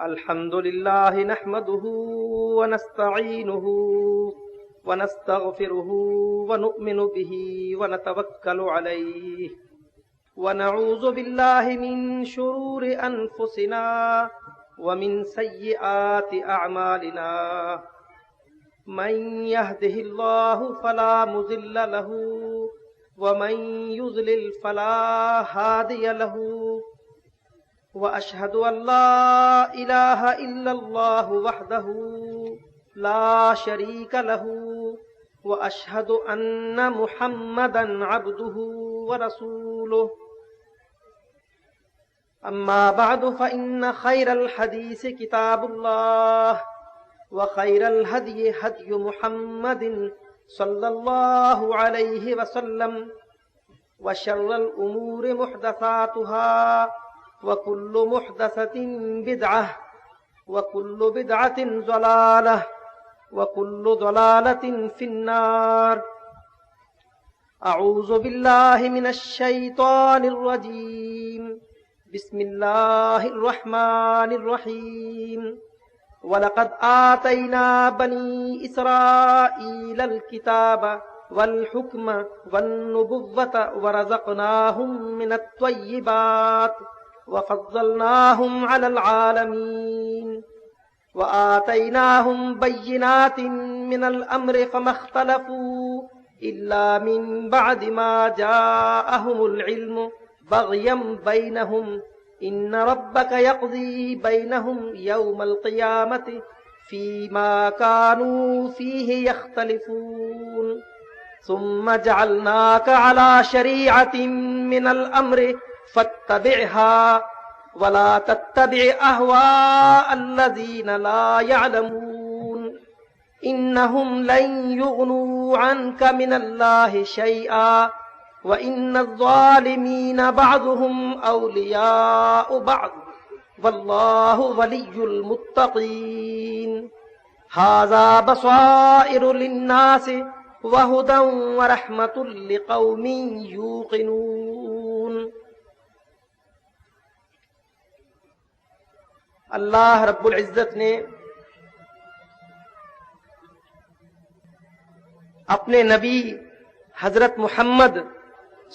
الحمد لله نحمده ونستعينه ونستغفره ونؤمن به ونتوكل عليه ونعوذ بالله من شرور أنفسنا ومن سيئات أعمالنا من يهده الله فلا مضل له ومن يضلل فلا هادي له وأشهد أن لا إله إلا الله وحده لا شريك له وأشهد أن محمدا عبده ورسوله أما بعد فإن خير الحديث كتاب الله وخير الهدي هدي محمد صلى الله عليه وسلم وشر الأمور محدثاتها وكل محدثة بدعة وكل بدعة ضلالة وكل ضلالة في النار. أعوذ بالله من الشيطان الرجيم. بسم الله الرحمن الرحيم. وَلَقَدْ آتَيْنَا بَنِي إِسْرَائِيلَ الْكِتَابَ وَالْحُكْمَ وَالنُّبُوَّةَ وَرَزَقْنَاهُمْ مِنَ الطَّيِّبَاتِ وَفَضَّلْنَاهُمْ عَلَى الْعَالَمِينَ وَآتَيْنَاهُمْ بَيِّنَاتٍ مِنَ الْأَمْرِ فَمَا اخْتَلَفُوا إِلَّا مِنْ بَعْدِ مَا جَاءَهُمُ الْعِلْمُ بَغْيًا بَيْنَهُمْ إن ربك يقضي بينهم يوم القيامة فيما كانوا فيه يختلفون ثم جعلناك على شريعة من الأمر فاتبعها ولا تتبع أهواء الذين لا يعلمون إنهم لن يغنوا عنك من الله شيئا وَإِنَّ الظَّالِمِينَ بَعْضُهُمْ أَوْلِيَاءُ بَعْضٍ وَاللَّهُ وَلِيُّ الْمُتَّقِينَ هَذَا بَصَائِرُ لِلنَّاسِ وَهُدًى وَرَحْمَةٌ لِقَوْمٍ يُوقِنُونَ. اللہ رب العزت نے اپنے نبی حضرت محمد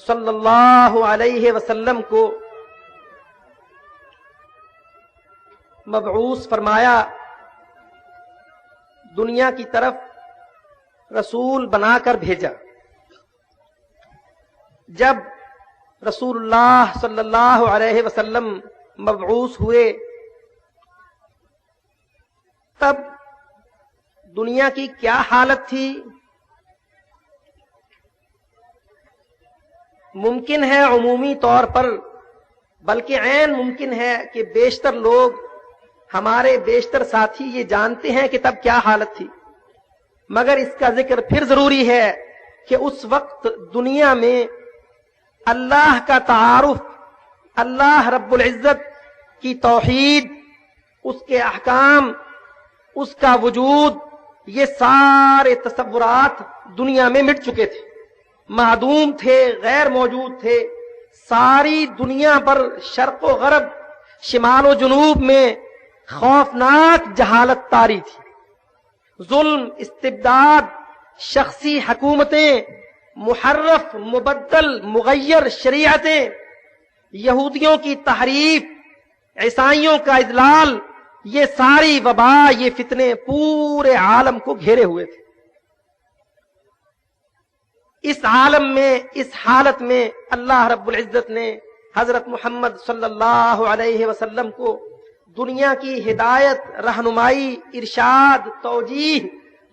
صلی اللہ علیہ وسلم کو مبعوث فرمایا، دنیا کی طرف رسول بنا کر بھیجا. جب رسول اللہ صلی اللہ علیہ وسلم مبعوث ہوئے تب دنیا کی کیا حالت تھی؟ ممکن ہے عمومی طور پر، بلکہ عین ممکن ہے کہ بیشتر لوگ، ہمارے بیشتر ساتھی یہ جانتے ہیں کہ تب کیا حالت تھی، مگر اس کا ذکر پھر ضروری ہے کہ اس وقت دنیا میں اللہ کا تعارف، اللہ رب العزت کی توحید، اس کے احکام، اس کا وجود، یہ سارے تصورات دنیا میں مٹ چکے تھے، معدوم تھے، غیر موجود تھے. ساری دنیا پر شرق و غرب، شمال و جنوب میں خوفناک جہالت طاری تھی. ظلم، استبداد، شخصی حکومتیں، محرف، مبدل، مغیر شریعتیں، یہودیوں کی تحریف، عیسائیوں کا اضلال، یہ ساری وبا، یہ فتنے پورے عالم کو گھیرے ہوئے تھے. اس عالم میں، اس حالت میں اللہ رب العزت نے حضرت محمد صلی اللہ علیہ وسلم کو دنیا کی ہدایت، رہنمائی، ارشاد، توجیہ،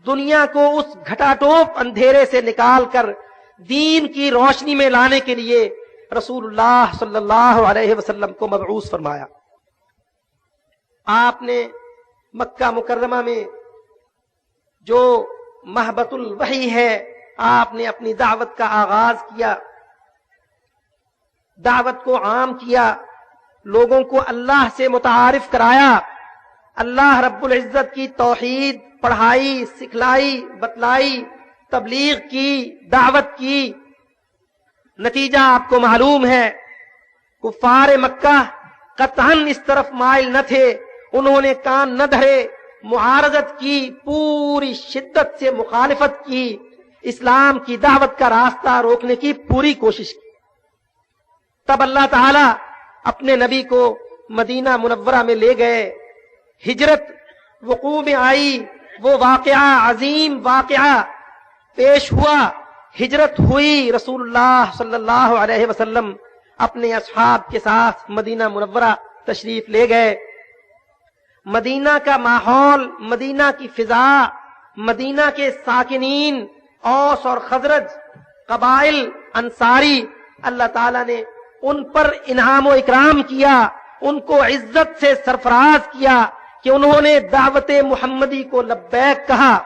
دنیا کو اس گھٹا ٹوپ اندھیرے سے نکال کر دین کی روشنی میں لانے کے لیے رسول اللہ صلی اللہ علیہ وسلم کو مبعوث فرمایا. آپ نے مکہ مکرمہ میں جو مہبت الوحی ہے، آپ نے اپنی دعوت کا آغاز کیا، دعوت کو عام کیا، لوگوں کو اللہ سے متعارف کرایا، اللہ رب العزت کی توحید پڑھائی، سکھلائی، بتلائی، تبلیغ کی، دعوت کی. نتیجہ آپ کو معلوم ہے، کفار مکہ قطعاً اس طرف مائل نہ تھے. انہوں نے کان نہ دھرے، معارضت کی، پوری شدت سے مخالفت کی، اسلام کی دعوت کا راستہ روکنے کی پوری کوشش کی۔ تب اللہ تعالی اپنے نبی کو مدینہ منورہ میں لے گئے، ہجرت وقوع میں آئی، وہ واقعہ عظیم واقعہ پیش ہوا، ہجرت ہوئی، رسول اللہ صلی اللہ علیہ وسلم اپنے اصحاب کے ساتھ مدینہ منورہ تشریف لے گئے۔ مدینہ کا ماحول، مدینہ کی فضا، مدینہ کے ساکنین، اوس اور خزرج قبائل انصاری، اللہ تعالیٰ نے ان پر انعام و اکرام کیا، ان کو عزت سے سرفراز کیا کہ انہوں نے دعوت محمدی کو لبیک کہا،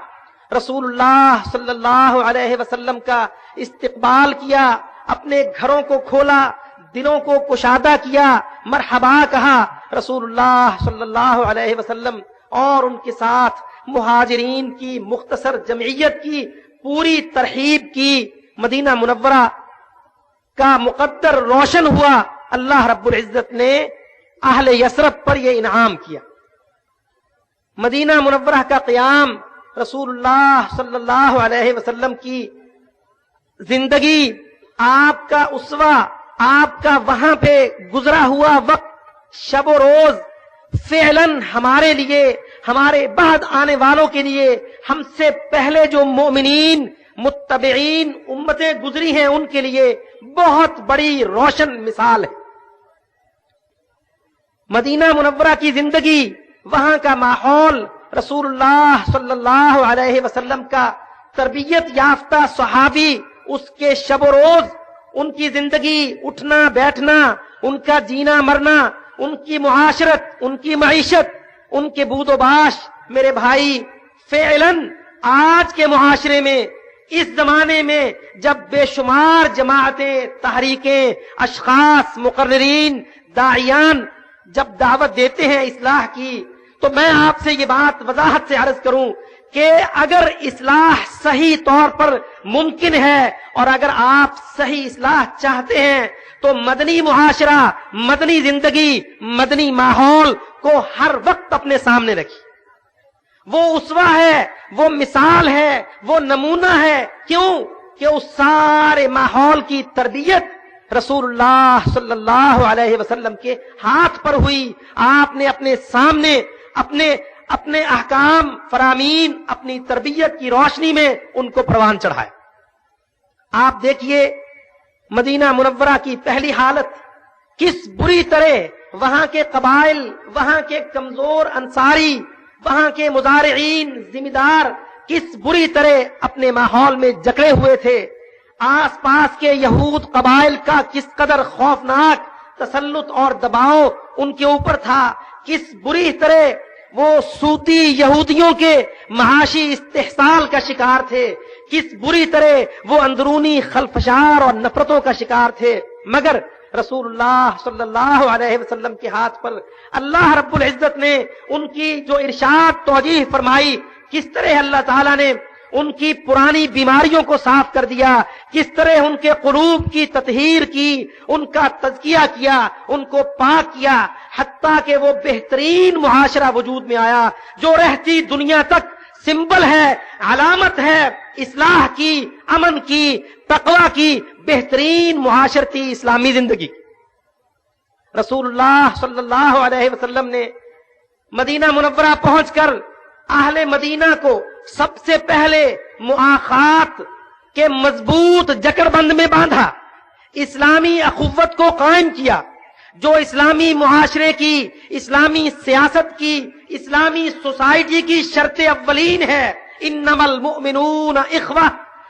رسول اللہ صلی اللہ علیہ وسلم کا استقبال کیا، اپنے گھروں کو کھولا، دلوں کو کشادہ کیا، مرحبا کہا رسول اللہ صلی اللہ علیہ وسلم، اور ان کے ساتھ مہاجرین کی مختصر جمعیت کی پوری ترحیب کی۔ مدینہ منورہ کا مقدر روشن ہوا، اللہ رب العزت نے اہل یثرب پر یہ انعام کیا۔ مدینہ منورہ کا قیام، رسول اللہ صلی اللہ علیہ وسلم کی زندگی، آپ کا اسوہ، آپ کا وہاں پہ گزرا ہوا وقت، شب و روز فعلاً ہمارے لیے، ہمارے بعد آنے والوں کے لیے، ہم سے پہلے جو مومنین متبعین امتیں گزری ہیں ان کے لیے بہت بڑی روشن مثال ہے۔ مدینہ منورہ کی زندگی، وہاں کا ماحول، رسول اللہ صلی اللہ علیہ وسلم کا تربیت یافتہ صحابی، اس کے شب و روز، ان کی زندگی، اٹھنا بیٹھنا، ان کا جینا مرنا، ان کی معاشرت، ان کی معیشت، ان کے بود و باش، میرے بھائی فعلاً آج کے معاشرے میں، اس زمانے میں جب بے شمار جماعتیں، تحریکیں، اشخاص، مقررین، داعیان جب دعوت دیتے ہیں اصلاح کی، تو میں آپ سے یہ بات وضاحت سے عرض کروں کہ اگر اصلاح صحیح طور پر ممکن ہے اور اگر آپ صحیح اصلاح چاہتے ہیں تو مدنی معاشرہ، مدنی زندگی، مدنی ماحول کو ہر وقت اپنے سامنے رکھیے۔ وہ اسوہ ہے، وہ مثال ہے، وہ نمونہ ہے۔ کیوں؟ کہ اس سارے ماحول کی تربیت رسول اللہ صلی اللہ علیہ وسلم کے ہاتھ پر ہوئی۔ آپ نے اپنے سامنے اپنے احکام فرامین، اپنی تربیت کی روشنی میں ان کو پروان چڑھائے۔ آپ دیکھیے مدینہ منورہ کی پہلی حالت، کس بری طرح وہاں کے قبائل، وہاں کے کمزور انصاری، وہاں کے مزارعین، ذمہ دار کس بری طرح اپنے ماحول میں جکڑے ہوئے تھے۔ آس پاس کے یہود قبائل کا کس قدر خوفناک تسلط اور دباؤ ان کے اوپر تھا، کس بری طرح وہ سوتی یہودیوں کے معاشی استحصال کا شکار تھے، کس بری طرح وہ اندرونی خلفشار اور نفرتوں کا شکار تھے۔ مگر رسول اللہ صلی اللہ علیہ وسلم کے ہاتھ پر اللہ رب العزت نے ان کی جو ارشاد توجیہ فرمائی، کس طرح اللہ تعالیٰ نے ان کی پرانی بیماریوں کو صاف کر دیا، کس طرح ان کے قلوب کی تطہیر کی، ان کا تزکیہ کیا، ان کو پاک کیا، حتیٰ کہ وہ بہترین معاشرہ وجود میں آیا جو رہتی دنیا تک سمبل ہے، علامت ہے اصلاح کی، امن کی، تقوی کی، بہترین معاشرتی اسلامی زندگی۔ رسول اللہ صلی اللہ علیہ وسلم نے مدینہ منورہ پہنچ کر اہل مدینہ کو سب سے پہلے مؤاخات کے مضبوط جکڑ بند میں باندھا، اسلامی اخوت کو قائم کیا، جو اسلامی معاشرے کی، اسلامی سیاست کی، اسلامی سوسائٹی کی شرط اولین ہے۔ انما المؤمنون اخوہ،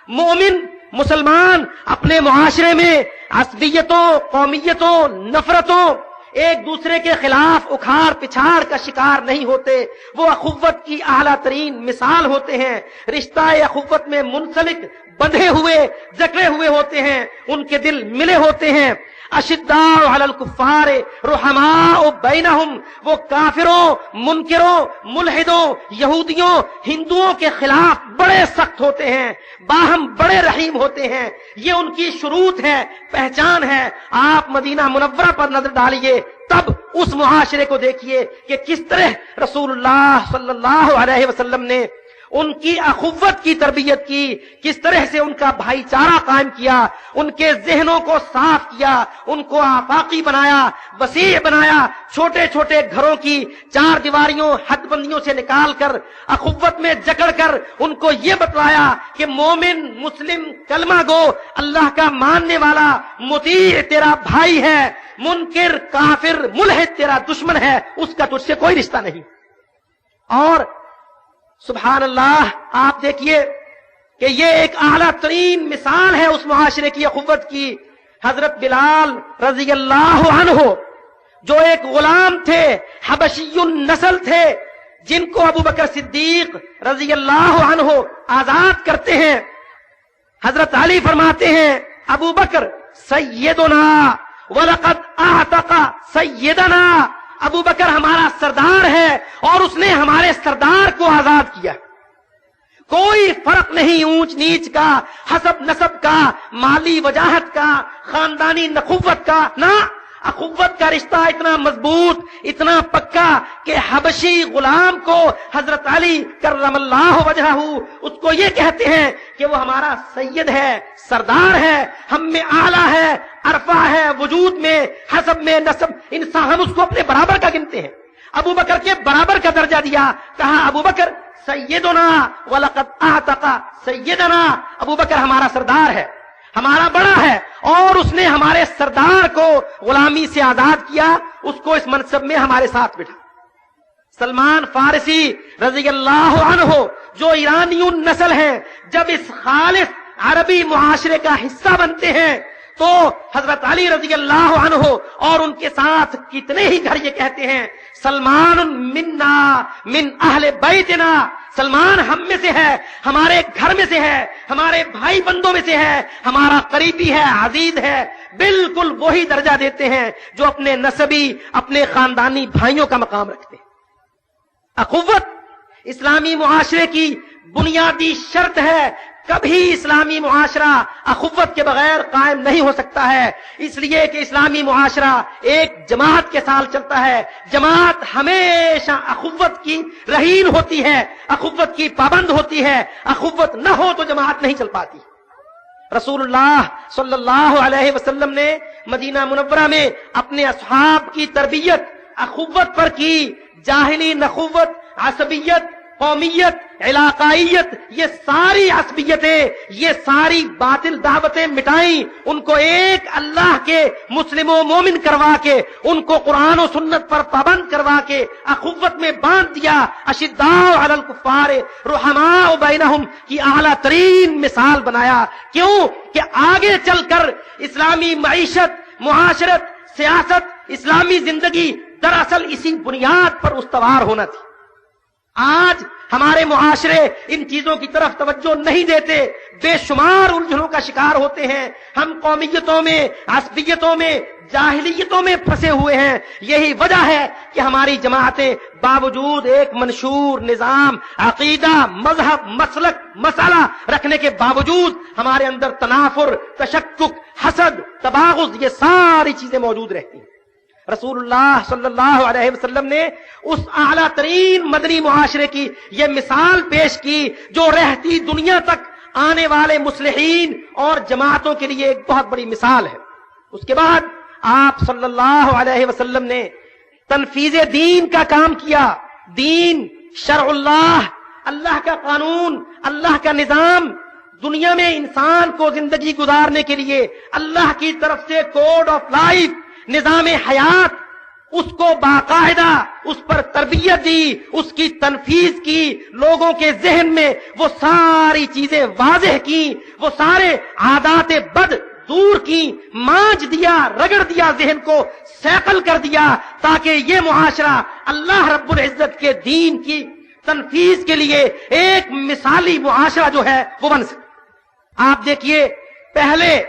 مومن مسلمان اپنے معاشرے میں عصبیتوں، قومیتوں، نفرتوں، ایک دوسرے کے خلاف اکھاڑ پچھاڑ کا شکار نہیں ہوتے، وہ اخوت کی اعلیٰ ترین مثال ہوتے ہیں، رشتہ اخوت میں منسلک، بندھے ہوئے، جکڑے ہوئے ہوتے ہیں، ان کے دل ملے ہوتے ہیں۔ اشداء علی الکفار رحماء بینہم، وہ کافروں، منکروں، ملحدوں، یہودیوں، ہندوؤں کے خلاف بڑے سخت ہوتے ہیں، باہم بڑے رحیم ہوتے ہیں۔ یہ ان کی شروط ہے، پہچان ہے۔ آپ مدینہ منورہ پر نظر ڈالیے، تب اس معاشرے کو دیکھیے کہ کس طرح رسول اللہ صلی اللہ علیہ وسلم نے ان کی اخوت کی تربیت کی، کس طرح سے ان کا بھائی چارہ قائم کیا، ان کے ذہنوں کو صاف کیا، ان کو آفاقی بنایا، وسیع بنایا، چھوٹے چھوٹے گھروں کی چار دیواریوں حد بندیوں سے نکال کر اخوت میں جکڑ کر ان کو یہ بتلایا کہ مومن مسلم کلمہ گو اللہ کا ماننے والا مطیع تیرا بھائی ہے، منکر کافر ملحد تیرا دشمن ہے، اس کا تجھ سے کوئی رشتہ نہیں۔ اور سبحان اللہ، آپ دیکھیے کہ یہ ایک اعلیٰ ترین مثال ہے اس معاشرے کی اخوت کی۔ حضرت بلال رضی اللہ عنہ جو ایک غلام تھے، حبشی النسل تھے، جن کو ابو بکر صدیق رضی اللہ عنہ آزاد کرتے ہیں، حضرت علی فرماتے ہیں ابو بکر سیدنا وَلَقَدْ أَعْتَقَ سَيِّدَنَا، ابو بکر ہمارا سردار ہے اور اس نے ہمارے سردار کو آزاد کیا۔ کوئی فرق نہیں اونچ نیچ کا، حسب نسب کا، مالی وجاہت کا، خاندانی نخوت کا، نہ، اخوت کا رشتہ اتنا مضبوط، اتنا پکا کہ حبشی غلام کو حضرت علی کرم اللہ وجہہ اس کو یہ کہتے ہیں کہ وہ ہمارا سید ہے، سردار ہے، ہم میں اعلیٰ ہے، عرفہ ہے، وجود میں، حسب میں، نسب، انسان، ہم اس کو اپنے برابر کا گنتے ہیں۔ ابو بکر کے برابر کا درجہ دیا، کہا ابو بکر سیدنا وَلَقَدْ أَعْتَقَ سَيِّدَنَا، ابو بکر ہمارا سردار ہے، ہمارا بڑا ہے، اور اس نے ہمارے سردار کو غلامی سے آزاد کیا، اس کو اس منصب میں ہمارے ساتھ بٹھا۔ سلمان فارسی رضی اللہ عنہ جو ایرانی نسل ہیں، جب اس خالص عربی معاشرے کا حصہ بنتے ہیں تو حضرت علی رضی اللہ عنہ اور ان کے ساتھ کتنے ہی گھر یہ کہتے ہیں سلمان منا من اہل بیتنا، سلمان ہم میں سے ہے، ہمارے گھر میں سے ہے، ہمارے بھائی بندوں میں سے ہے، ہمارا قریبی ہے، عزیز ہے، بالکل وہی درجہ دیتے ہیں جو اپنے نسبی، اپنے خاندانی بھائیوں کا مقام رکھتے ہیں۔ اخوت اسلامی معاشرے کی بنیادی شرط ہے، کبھی اسلامی معاشرہ اخوت کے بغیر قائم نہیں ہو سکتا ہے، اس لیے کہ اسلامی معاشرہ ایک جماعت کے ساتھ چلتا ہے، جماعت ہمیشہ اخوت کی رہین ہوتی ہے، اخوت کی پابند ہوتی ہے، اخوت نہ ہو تو جماعت نہیں چل پاتی۔ رسول اللہ صلی اللہ علیہ وسلم نے مدینہ منورہ میں اپنے اصحاب کی تربیت اخوت پر کی، جاہلی نخوت، عصبیت، قومیت، علاقائیت، یہ ساری عصبیتیں، یہ ساری باطل دعوتیں مٹائیں، ان کو ایک اللہ کے مسلم و مومن کروا کے، ان کو قرآن و سنت پر پابند کروا کے اخوت میں باندھ دیا۔ اشداء علی الکفار رحماء بینہم کی اعلیٰ ترین مثال بنایا۔ کیوں کہ آگے چل کر اسلامی معیشت، معاشرت، سیاست، اسلامی زندگی دراصل اسی بنیاد پر استوار ہونا تھی۔ آج ہمارے معاشرے ان چیزوں کی طرف توجہ نہیں دیتے، بے شمار الجھنوں کا شکار ہوتے ہیں، ہم قومیتوں میں، عصبیتوں میں، جاہلیتوں میں پھنسے ہوئے ہیں۔ یہی وجہ ہے کہ ہماری جماعتیں باوجود ایک منشور نظام، عقیدہ، مذہب، مسلک، مسئلہ رکھنے کے باوجود ہمارے اندر تنافر، تشکک، حسد، تباغض، یہ ساری چیزیں موجود رہتی ہیں۔ رسول اللہ صلی اللہ علیہ وسلم نے اس اعلیٰ ترین مدنی معاشرے کی یہ مثال پیش کی جو رہتی دنیا تک آنے والے مصلحین اور جماعتوں کے لیے ایک بہت بڑی مثال ہے۔ اس کے بعد آپ صلی اللہ علیہ وسلم نے تنفیذ دین کا کام کیا۔ دین، شرع اللہ، اللہ کا قانون، اللہ کا نظام، دنیا میں انسان کو زندگی گزارنے کے لیے اللہ کی طرف سے کوڈ آف لائف، نظام حیات، اس کو باقاعدہ اس پر تربیت دی، اس کی تنفیذ کی، لوگوں کے ذہن میں وہ ساری چیزیں واضح کی، وہ سارے عادات بد دور کی، مانج دیا، رگڑ دیا، ذہن کو سیکل کر دیا، تاکہ یہ معاشرہ اللہ رب العزت کے دین کی تنفیذ کے لیے ایک مثالی معاشرہ جو ہے وہ بن سکے۔ آپ دیکھیے، پہلے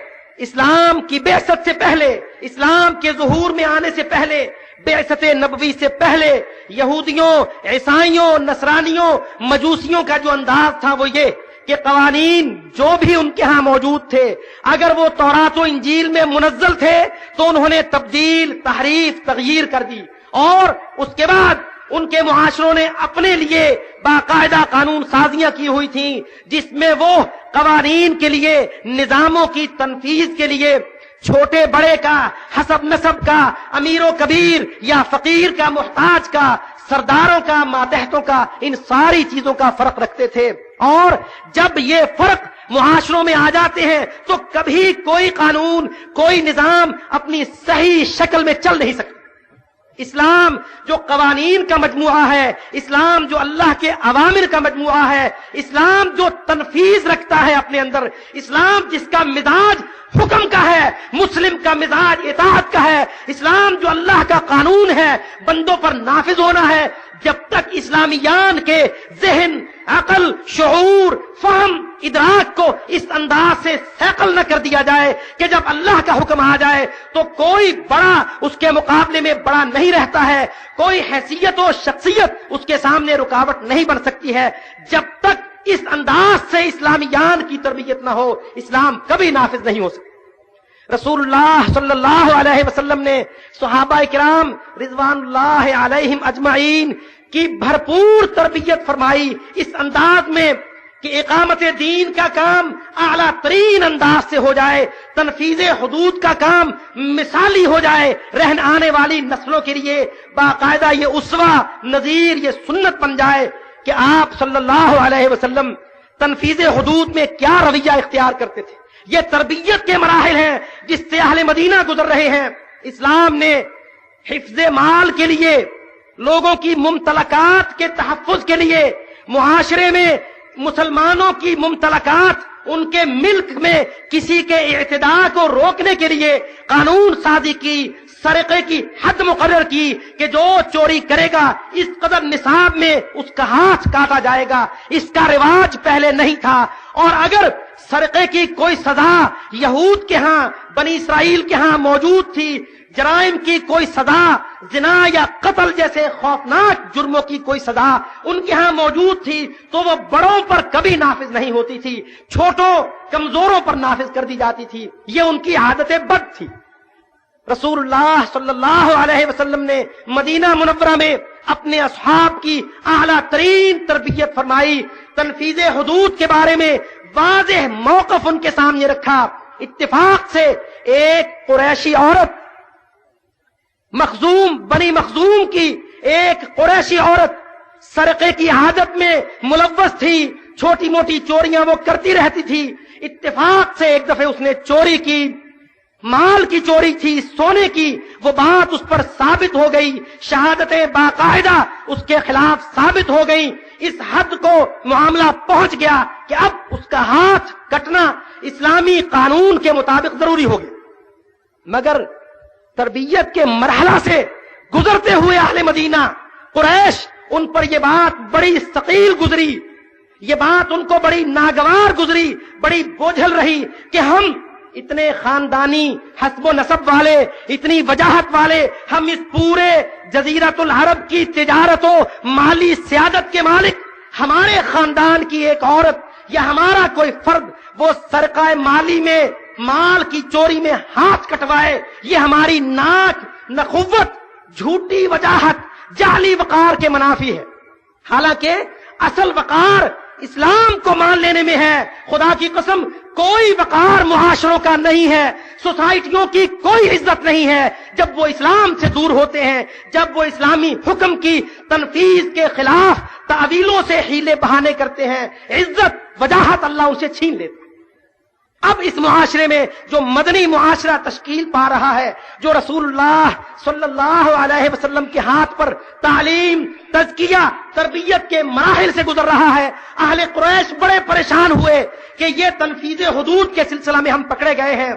اسلام کی بعثت سے پہلے، اسلام کے ظہور میں آنے سے پہلے، بعثت نبوی سے پہلے، یہودیوں، عیسائیوں، نصرانیوں، مجوسیوں کا جو انداز تھا وہ یہ کہ قوانین جو بھی ان کے ہاں موجود تھے، اگر وہ تورات و انجیل میں منزل تھے تو انہوں نے تبدیل، تحریف، تغییر کر دی۔ اور اس کے بعد ان کے معاشروں نے اپنے لیے باقاعدہ قانون سازیاں کی ہوئی تھیں جس میں وہ قوانین کے لیے، نظاموں کی تنفیذ کے لیے چھوٹے بڑے کا، حسب نسب کا، امیر و کبیر یا فقیر کا، محتاج کا، سرداروں کا، ماتحتوں کا، ان ساری چیزوں کا فرق رکھتے تھے. اور جب یہ فرق معاشروں میں آ جاتے ہیں تو کبھی کوئی قانون، کوئی نظام اپنی صحیح شکل میں چل نہیں سکتا. اسلام جو قوانین کا مجموعہ ہے، اسلام جو اللہ کے اوامر کا مجموعہ ہے، اسلام جو تنفیذ رکھتا ہے اپنے اندر، اسلام جس کا مزاج حکم کا ہے، مسلم کا مزاج اطاعت کا ہے، اسلام جو اللہ کا قانون ہے بندوں پر نافذ ہونا ہے، جب تک اسلامیان کے ذہن، عقل، شعور، فہم، ادراک کو اس انداز سے سیکل نہ کر دیا جائے کہ جب اللہ کا حکم آ جائے تو کوئی بڑا اس کے مقابلے میں بڑا نہیں رہتا ہے، کوئی حیثیت و شخصیت اس کے سامنے رکاوٹ نہیں بن سکتی ہے، جب تک اس انداز سے اسلامیان کی تربیت نہ ہو اسلام کبھی نافذ نہیں ہو سکتا. رسول اللہ صلی اللہ علیہ وسلم نے صحابہ کرام رضوان اللہ علیہم اجمعین کی بھرپور تربیت فرمائی اس انداز میں کہ اقامت دین کا کام اعلیٰ ترین انداز سے ہو جائے، تنفیذ حدود کا کام مثالی ہو جائے، رہن آنے والی نسلوں کے لیے باقاعدہ یہ اسوہ، نظیر، یہ سنت بن جائے کہ آپ صلی اللہ علیہ وسلم تنفیذ حدود میں کیا رویہ اختیار کرتے تھے. یہ تربیت کے مراحل ہیں جس سے اہل مدینہ گزر رہے ہیں. اسلام نے حفظ مال کے لیے، لوگوں کی ممتلکات کے تحفظ کے لیے، معاشرے میں مسلمانوں کی ممتلکات، ان کے ملک میں کسی کے اعتداء کو روکنے کے لیے قانون سازی کی، سرقے کی حد مقرر کی کہ جو چوری کرے گا اس قدر نصاب میں اس کا ہاتھ کاٹا جائے گا. اس کا رواج پہلے نہیں تھا. اور اگر سرقے کی کوئی سزا یہود کے ہاں، بنی اسرائیل کے ہاں موجود تھی، جرائم کی کوئی سزا، زنا یا قتل جیسے خوفناک جرموں کی کوئی سزا ان کے ہاں موجود تھی تو وہ بڑوں پر کبھی نافذ نہیں ہوتی تھی، چھوٹوں کمزوروں پر نافذ کر دی جاتی تھی. یہ ان کی عادت بد تھی. رسول اللہ صلی اللہ علیہ وسلم نے مدینہ منورہ میں اپنے اصحاب کی اعلیٰ ترین تربیت فرمائی، تنفیذ حدود کے بارے میں واضح موقف ان کے سامنے رکھا. اتفاق سے ایک قریشی عورت، مخزوم، بنی مخزوم کی ایک قریشی عورت سرقے کی عادت میں ملوث تھی، چھوٹی موٹی چوریاں وہ کرتی رہتی تھی. اتفاق سے ایک دفعہ اس نے چوری کی، مال کی چوری تھی، سونے کی، وہ بات اس پر ثابت ہو گئی، شہادتیں باقاعدہ اس کے خلاف ثابت ہو گئی. اس حد کو معاملہ پہنچ گیا کہ اب اس کا ہاتھ کٹنا اسلامی قانون کے مطابق ضروری ہو گیا. مگر تربیت کے مرحلہ سے گزرتے ہوئے اہل مدینہ قریش ان پر یہ بات بڑی ثقیل گزری، یہ بات ان کو بڑی ناگوار گزری، بڑی بوجھل رہی کہ ہم اتنے خاندانی حسب و نسب والے، اتنی وجاہت والے، ہم اس پورے جزیرۃ العرب کی تجارت و مالی سیادت کے مالک، ہمارے خاندان کی ایک عورت یا ہمارا کوئی فرد وہ سرقہ مالی میں، مال کی چوری میں ہاتھ کٹوائے، یہ ہماری ناک، نخوت، جھوٹی وجاہت، جعلی وقار کے منافی ہے. حالانکہ اصل وقار اسلام کو مان لینے میں ہے. خدا کی قسم کوئی وقار معاشروں کا نہیں ہے، سوسائٹیوں کی کوئی عزت نہیں ہے جب وہ اسلام سے دور ہوتے ہیں، جب وہ اسلامی حکم کی تنفیذ کے خلاف تعویلوں سے حیلے بہانے کرتے ہیں. عزت، وجاہت اللہ ان سے چھین لیتا ہے. اب اس معاشرے میں جو مدنی معاشرہ تشکیل پا رہا ہے، جو رسول اللہ صلی اللہ علیہ وسلم کے ہاتھ پر تعلیم، تزکیہ، تربیت کے مراحل سے گزر رہا ہے، اہل قریش بڑے پریشان ہوئے کہ یہ تنفیذ حدود کے سلسلہ میں ہم پکڑے گئے ہیں،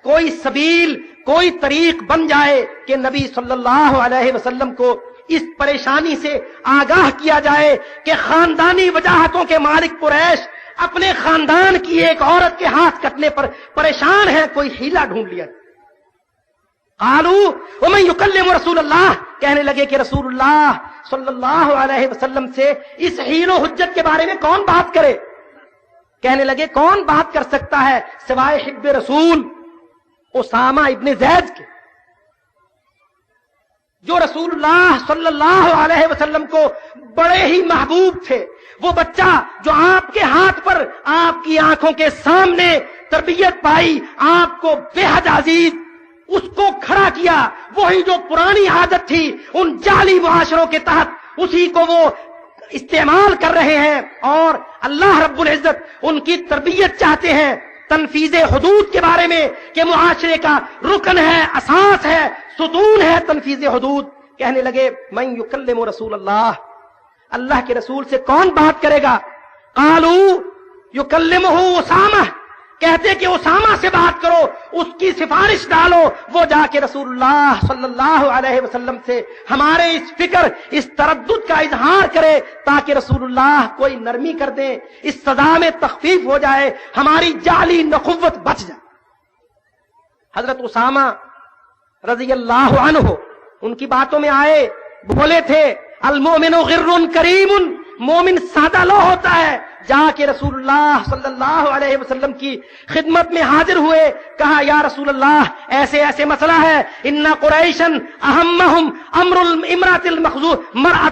کوئی سبیل، کوئی طریق بن جائے کہ نبی صلی اللہ علیہ وسلم کو اس پریشانی سے آگاہ کیا جائے کہ خاندانی وجاہتوں کے مالک قریش اپنے خاندان کی ایک عورت کے ہاتھ کٹنے پر پریشان ہے، کوئی ہیلا ڈھونڈ لیا. قالوا ومن يكلم رسول اللہ، کہنے لگے کہ رسول اللہ صلی اللہ علیہ وسلم سے اس حیل و حجت کے بارے میں کون بات کرے. کہنے لگے کون بات کر سکتا ہے سوائے حب رسول اسامہ ابن زید کے. جو رسول اللہ صلی اللہ علیہ وسلم کو بڑے ہی محبوب تھے، وہ بچہ جو آپ کے ہاتھ پر آپ کی آنکھوں کے سامنے تربیت پائی، آپ کو بے حد عزیز، اس کو کھڑا کیا، وہی جو پرانی عادت تھی ان جعلی معاشروں کے تحت اسی کو وہ استعمال کر رہے ہیں، اور اللہ رب العزت ان کی تربیت چاہتے ہیں تنفیذ حدود کے بارے میں کہ معاشرے کا رکن ہے، اساس ہے، ستون ہے تنفیذ حدود۔ کہنے لگے من یکلم رسول اللہ، اللہ کے رسول سے کون بات کرے گا؟ قالو یکلمہ اسامہ، کہتے کہ اسامہ سے بات کرو، اس کی سفارش ڈالو، وہ جا کے رسول اللہ صلی اللہ علیہ وسلم سے ہمارے اس فکر، اس تردد کا اظہار کرے تاکہ رسول اللہ کوئی نرمی کر دیں، اس سزا میں تخفیف ہو جائے، ہماری جعلی نخوت بچ جائے۔ حضرت اسامہ رضی اللہ عنہ ان کی باتوں میں آئے، بولے تھے المومن غر کریم، مومن سادہ لو ہوتا ہے۔ جا کے رسول اللہ صلی اللہ علیہ وسلم کی خدمت میں حاضر ہوئے، کہا یا رسول اللہ ایسے ایسے مسئلہ ہے، ان قریشن اہمہم امر المرأة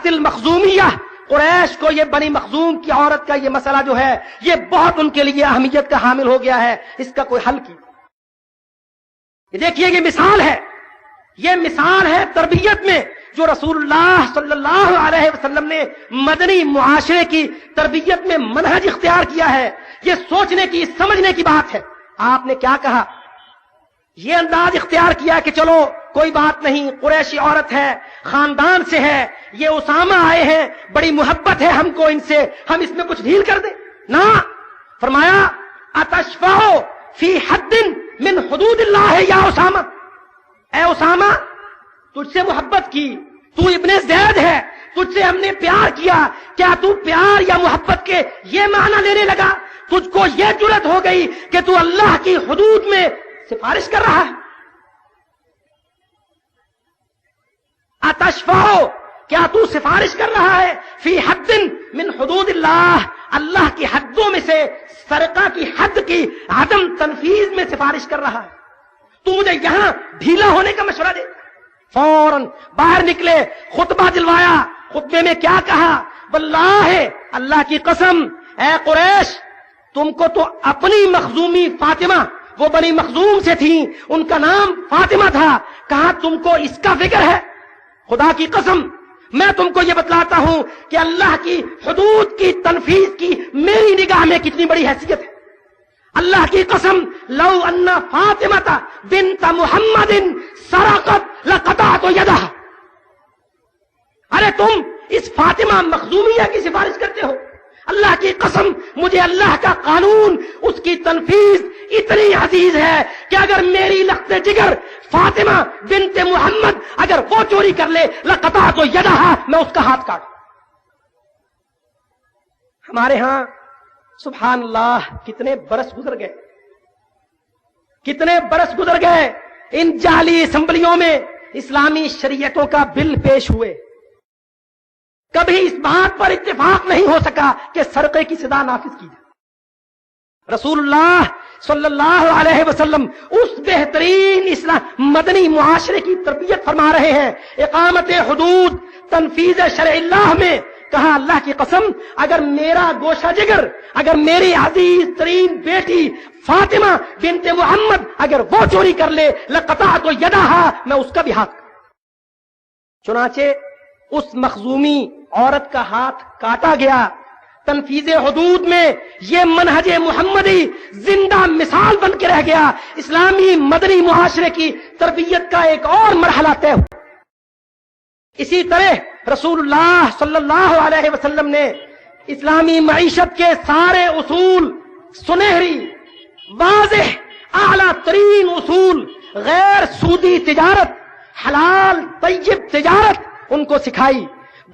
المخزومیہ، قریش کو یہ بنی مخزوم کی عورت کا یہ مسئلہ جو ہے یہ بہت ان کے لیے اہمیت کا حامل ہو گیا ہے، اس کا کوئی حل کیجیے۔ دیکھیے یہ مثال ہے، یہ مثال ہے تربیت میں جو رسول اللہ صلی اللہ علیہ وسلم نے مدنی معاشرے کی تربیت میں منہج اختیار کیا ہے۔ یہ سوچنے کی، سمجھنے کی بات ہے۔ آپ نے کیا کہا؟ یہ انداز اختیار کیا کہ چلو کوئی بات نہیں، قریشی عورت ہے، خاندان سے ہے، یہ اسامہ آئے ہیں، بڑی محبت ہے ہم کو ان سے، ہم اس میں کچھ ڈھیل کر دیں؟ نہ، فرمایا اتشفع فی حد من حدود اللہ یا اسامہ، اے اسامہ تجھ سے محبت کی، تو ابن زید ہے، تجھ سے ہم نے پیار کیا، کیا تو پیار یا محبت کے یہ معنی لینے لگا؟ تجھ کو یہ جرأت ہو گئی کہ تو اللہ کی حدود میں سفارش کر رہا ہے؟ اتشفع، کیا تو سفارش کر رہا ہے فی حد من حدود اللہ، اللہ کی حدوں میں سے سرقہ کی حد کی عدم تنفیذ میں سفارش کر رہا ہے؟ تو مجھے یہاں ڈھیلا ہونے کا مشورہ دے؟ فوراً باہر نکلے، خطبہ دلوایا۔ خطبے میں کیا کہا؟ واللہ، اللہ کی قسم، اے قریش، تم کو تو اپنی مخزومی فاطمہ، وہ بنی مخزوم سے تھیں، ان کا نام فاطمہ تھا، کہا تم کو اس کا فکر ہے؟ خدا کی قسم میں تم کو یہ بتلاتا ہوں کہ اللہ کی حدود کی تنفیذ کی میری نگاہ میں کتنی بڑی حیثیت ہے۔ اللہ کی قسم، لو ان فاطمہ بنت محمد سرقت لقطعت یدها، ارے تم اس فاطمہ مخزومیہ کی سفارش کرتے ہو؟ اللہ کی قسم مجھے اللہ کا قانون، اس کی تنفیذ اتنی عزیز ہے کہ اگر میری لخت جگر فاطمہ بنت محمد اگر وہ چوری کر لے لقطعت یدها، میں اس کا ہاتھ کاٹوں۔ ہمارے ہاں سبحان اللہ کتنے برس گزر گئے، کتنے برس گزر گئے، ان جعلی اسمبلیوں میں اسلامی شریعتوں کا بل پیش ہوئے، کبھی اس بات پر اتفاق نہیں ہو سکا کہ سرقے کی سزا نافذ کی جائے۔ رسول اللہ صلی اللہ علیہ وسلم اس بہترین اسلام مدنی معاشرے کی تربیت فرما رہے ہیں، اقامت حدود، تنفیذ شرع اللہ میں کہا اللہ کی قسم اگر میرا گوشہ جگر، اگر میری عزیز ترین بیٹی فاطمہ بنت محمد اگر وہ چوری کر لے لقطعت یدها، میں اس کا بھی ہاتھ۔ چنانچہ اس مخزومی عورت کا ہاتھ کاٹا گیا۔ تنفیذ حدود میں یہ منہج محمدی زندہ مثال بن کے رہ گیا۔ اسلامی مدنی معاشرے کی تربیت کا ایک اور مرحلہ طے ہوا۔ اسی طرح رسول اللہ صلی اللہ علیہ وسلم نے اسلامی معیشت کے سارے اصول، سنہری، واضح، اعلیٰ ترین اصول، غیر سودی تجارت، حلال طیب تجارت ان کو سکھائی۔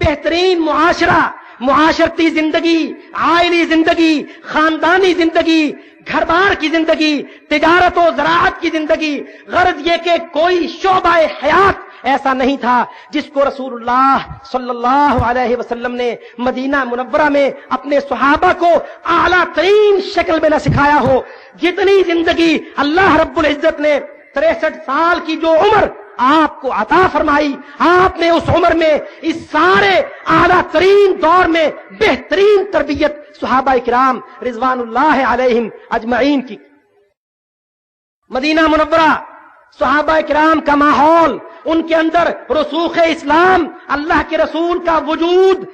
بہترین معاشرہ، معاشرتی زندگی، عائلی زندگی، خاندانی زندگی، گھر بار کی زندگی، تجارت و زراعت کی زندگی، غرض یہ کہ کوئی شعبہ حیات ایسا نہیں تھا جس کو رسول اللہ صلی اللہ علیہ وسلم نے مدینہ منورہ میں اپنے صحابہ کو اعلیٰ ترین شکل میں نہ سکھایا ہو۔ جتنی زندگی اللہ رب العزت نے 63 سال کی جو عمر آپ کو عطا فرمائی. آپ نے اس عمر میں اس سارے اعلیٰ ترین دور میں بہترین تربیت صحابہ کرام رضوان اللہ علیہم اجمعین کی. مدینہ منورہ صحابہ کرام کا ماحول، ان کے اندر رسوخ اسلام، اللہ کے رسول کا وجود،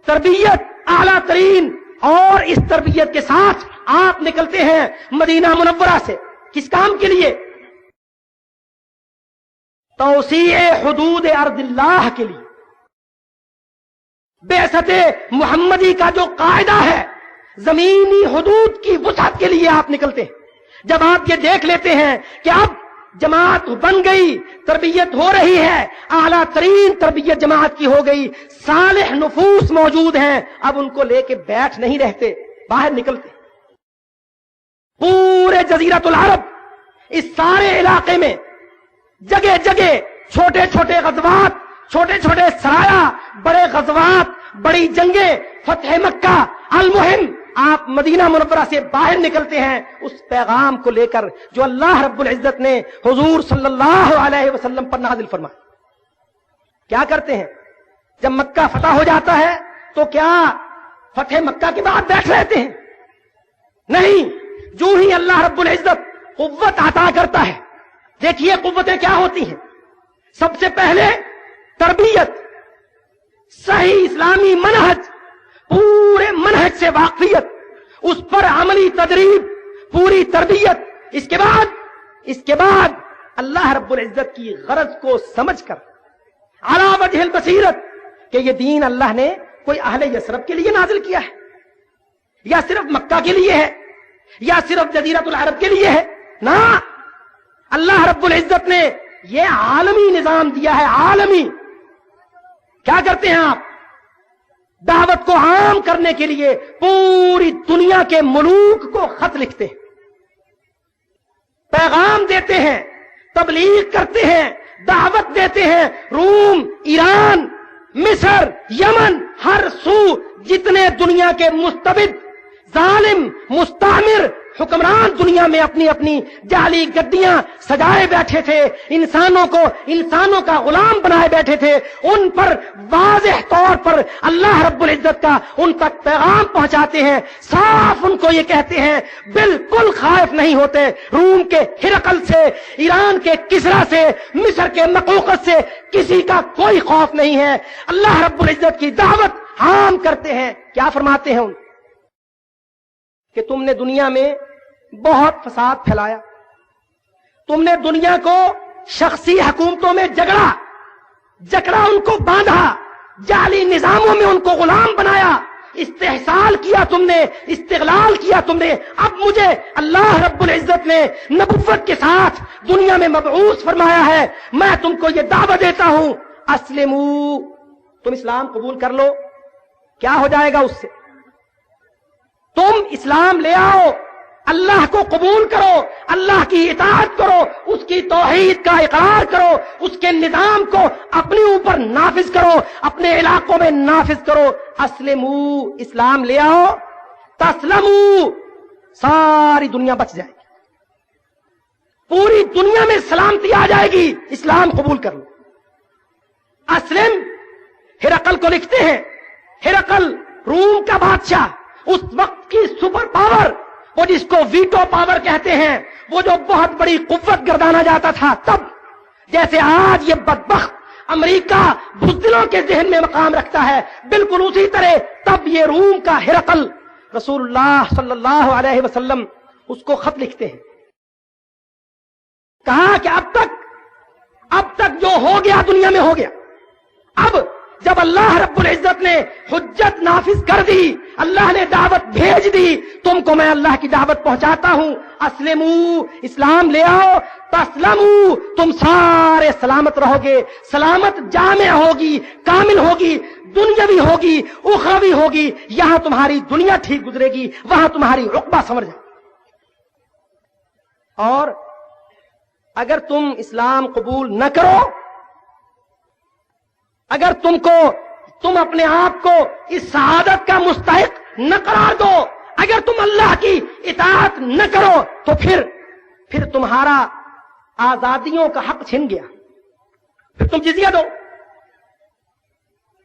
تربیت اعلیٰ ترین، اور اس تربیت کے ساتھ آپ نکلتے ہیں مدینہ منورہ سے کس کام کے لیے؟ توسیع حدود ارض اللہ کے لیے. بعثت محمدی کا جو قاعدہ ہے، زمینی حدود کی وسعت کے لیے آپ نکلتے ہیں. جب آپ یہ دیکھ لیتے ہیں کہ اب جماعت بن گئی، تربیت ہو رہی ہے، اعلیٰ ترین تربیت جماعت کی ہو گئی، صالح نفوس موجود ہیں، اب ان کو لے کے بیٹھ نہیں رہتے، باہر نکلتے. پورے جزیرۃ العرب، اس سارے علاقے میں جگہ جگہ چھوٹے چھوٹے غزوات، چھوٹے چھوٹے سرایا، بڑے غزوات، بڑی جنگیں، فتح مکہ، المہم آپ مدینہ منورہ سے باہر نکلتے ہیں اس پیغام کو لے کر جو اللہ رب العزت نے حضور صلی اللہ علیہ وسلم پر نازل فرمایا. کیا کرتے ہیں جب مکہ فتح ہو جاتا ہے تو کیا فتح مکہ کے بعد بیٹھ رہتے ہیں؟ نہیں. جو ہی اللہ رب العزت قوت عطا کرتا ہے، دیکھیے قوتیں کیا ہوتی ہیں. سب سے پہلے تربیت، صحیح اسلامی منہج، پورے منہج سے واقفیت، اس پر عملی تدریب، پوری تربیت. اس کے بعد اللہ رب العزت کی غرض کو سمجھ کر علی وجہ البصیرت کہ یہ دین اللہ نے کوئی اہل یثرب کے لیے نازل کیا ہے، یا صرف مکہ کے لیے ہے، یا صرف جزیرۃ العرب کے لیے ہے. نہ، اللہ رب العزت نے یہ عالمی نظام دیا ہے. عالمی. کیا کرتے ہیں آپ؟ دعوت کو عام کرنے کے لیے پوری دنیا کے ملوک کو خط لکھتے ہیں، پیغام دیتے ہیں، تبلیغ کرتے ہیں، دعوت دیتے ہیں. روم، ایران، مصر، یمن، ہر سو جتنے دنیا کے مستبد، ظالم، مستعمر حکمران دنیا میں اپنی اپنی جعلی گدیاں سجائے بیٹھے تھے، انسانوں کا غلام بنائے بیٹھے تھے، ان پر واضح طور پر اللہ رب العزت کا ان تک پیغام پہنچاتے ہیں. صاف ان کو یہ کہتے ہیں، بالکل خائف نہیں ہوتے. روم کے ہرقل سے، ایران کے کسرا سے، مصر کے مقوقس سے کسی کا کوئی خوف نہیں ہے. اللہ رب العزت کی دعوت عام کرتے ہیں. کیا فرماتے ہیں ان کہ تم نے دنیا میں بہت فساد پھیلایا، تم نے دنیا کو شخصی حکومتوں میں جکڑا ان کو باندھا، جعلی نظاموں میں ان کو غلام بنایا، استحصال کیا تم نے، استغلال کیا تم نے. اب مجھے اللہ رب العزت نے نبوت کے ساتھ دنیا میں مبعوث فرمایا ہے، میں تم کو یہ دعوت دیتا ہوں، اسلمو، تم اسلام قبول کر لو. کیا ہو جائے گا اس سے؟ تم اسلام لے آؤ، اللہ کو قبول کرو، اللہ کی اطاعت کرو، اس کی توحید کا اقرار کرو، اس کے نظام کو اپنے اوپر نافذ کرو، اپنے علاقوں میں نافذ کرو. اسلمو، اسلام لے آؤ، تسلمو، ساری دنیا بچ جائے گی، پوری دنیا میں سلامتی آ جائے گی. اسلام قبول کر لو. اسلم، ہرقل کو لکھتے ہیں. ہرقل روم کا بادشاہ، اس وقت کی سپر پاور، وہ جس کو ویٹو پاور کہتے ہیں، وہ جو بہت بڑی قوت گردانا جاتا تھا تب، جیسے آج یہ بدبخت امریکہ بزدلوں کے ذہن میں مقام رکھتا ہے، بالکل اسی طرح تب یہ روم کا ہرقل رسول اللہ صلی اللہ علیہ وسلم اس کو خط لکھتے ہیں. کہا کہ اب تک جو ہو گیا دنیا میں ہو گیا. اب جب اللہ رب العزت نے حجت نافذ کر دی، اللہ نے دعوت بھیج دی، تم کو میں اللہ کی دعوت پہنچاتا ہوں. اسلمو، اسلام لے آؤ، تسلمو، تم سارے سلامت رہو گے. سلامت جامع ہوگی، کامل ہوگی، دنیاوی ہوگی، اخروی ہوگی. یہاں تمہاری دنیا ٹھیک گزرے گی، وہاں تمہاری عقبہ سمجھ جائے. اور اگر تم اسلام قبول نہ کرو، اگر تم اپنے آپ کو اس سعادت کا مستحق نہ قرار دو، اگر تم اللہ کی اطاعت نہ کرو، تو پھر تمہارا آزادیوں کا حق چھن گیا، پھر تم جزیہ دو،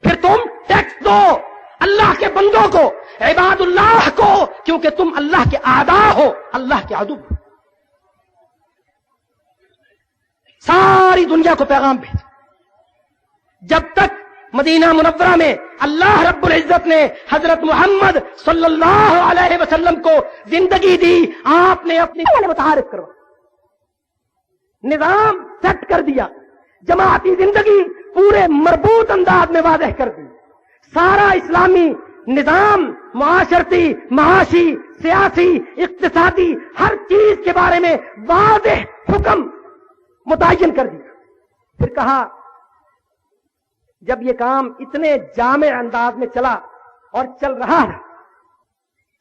پھر تم ٹیکس دو اللہ کے بندوں کو، عباد اللہ کو، کیونکہ تم اللہ کے اعداء ہو، اللہ کے عدو۔ ساری دنیا کو پیغام بھیج۔ جب تک مدینہ منورہ میں اللہ رب العزت نے حضرت محمد صلی اللہ علیہ وسلم کو زندگی دی، آپ نے اپنی متعارف کروا، نظام سیٹ کر دیا، جماعتی زندگی پورے مربوط انداز میں واضح کر دی، سارا اسلامی نظام معاشرتی، معاشی، سیاسی، اقتصادی ہر چیز کے بارے میں واضح حکم متعین کر دیا۔ پھر کہا جب یہ کام اتنے جامع انداز میں چلا اور چل رہا ہے،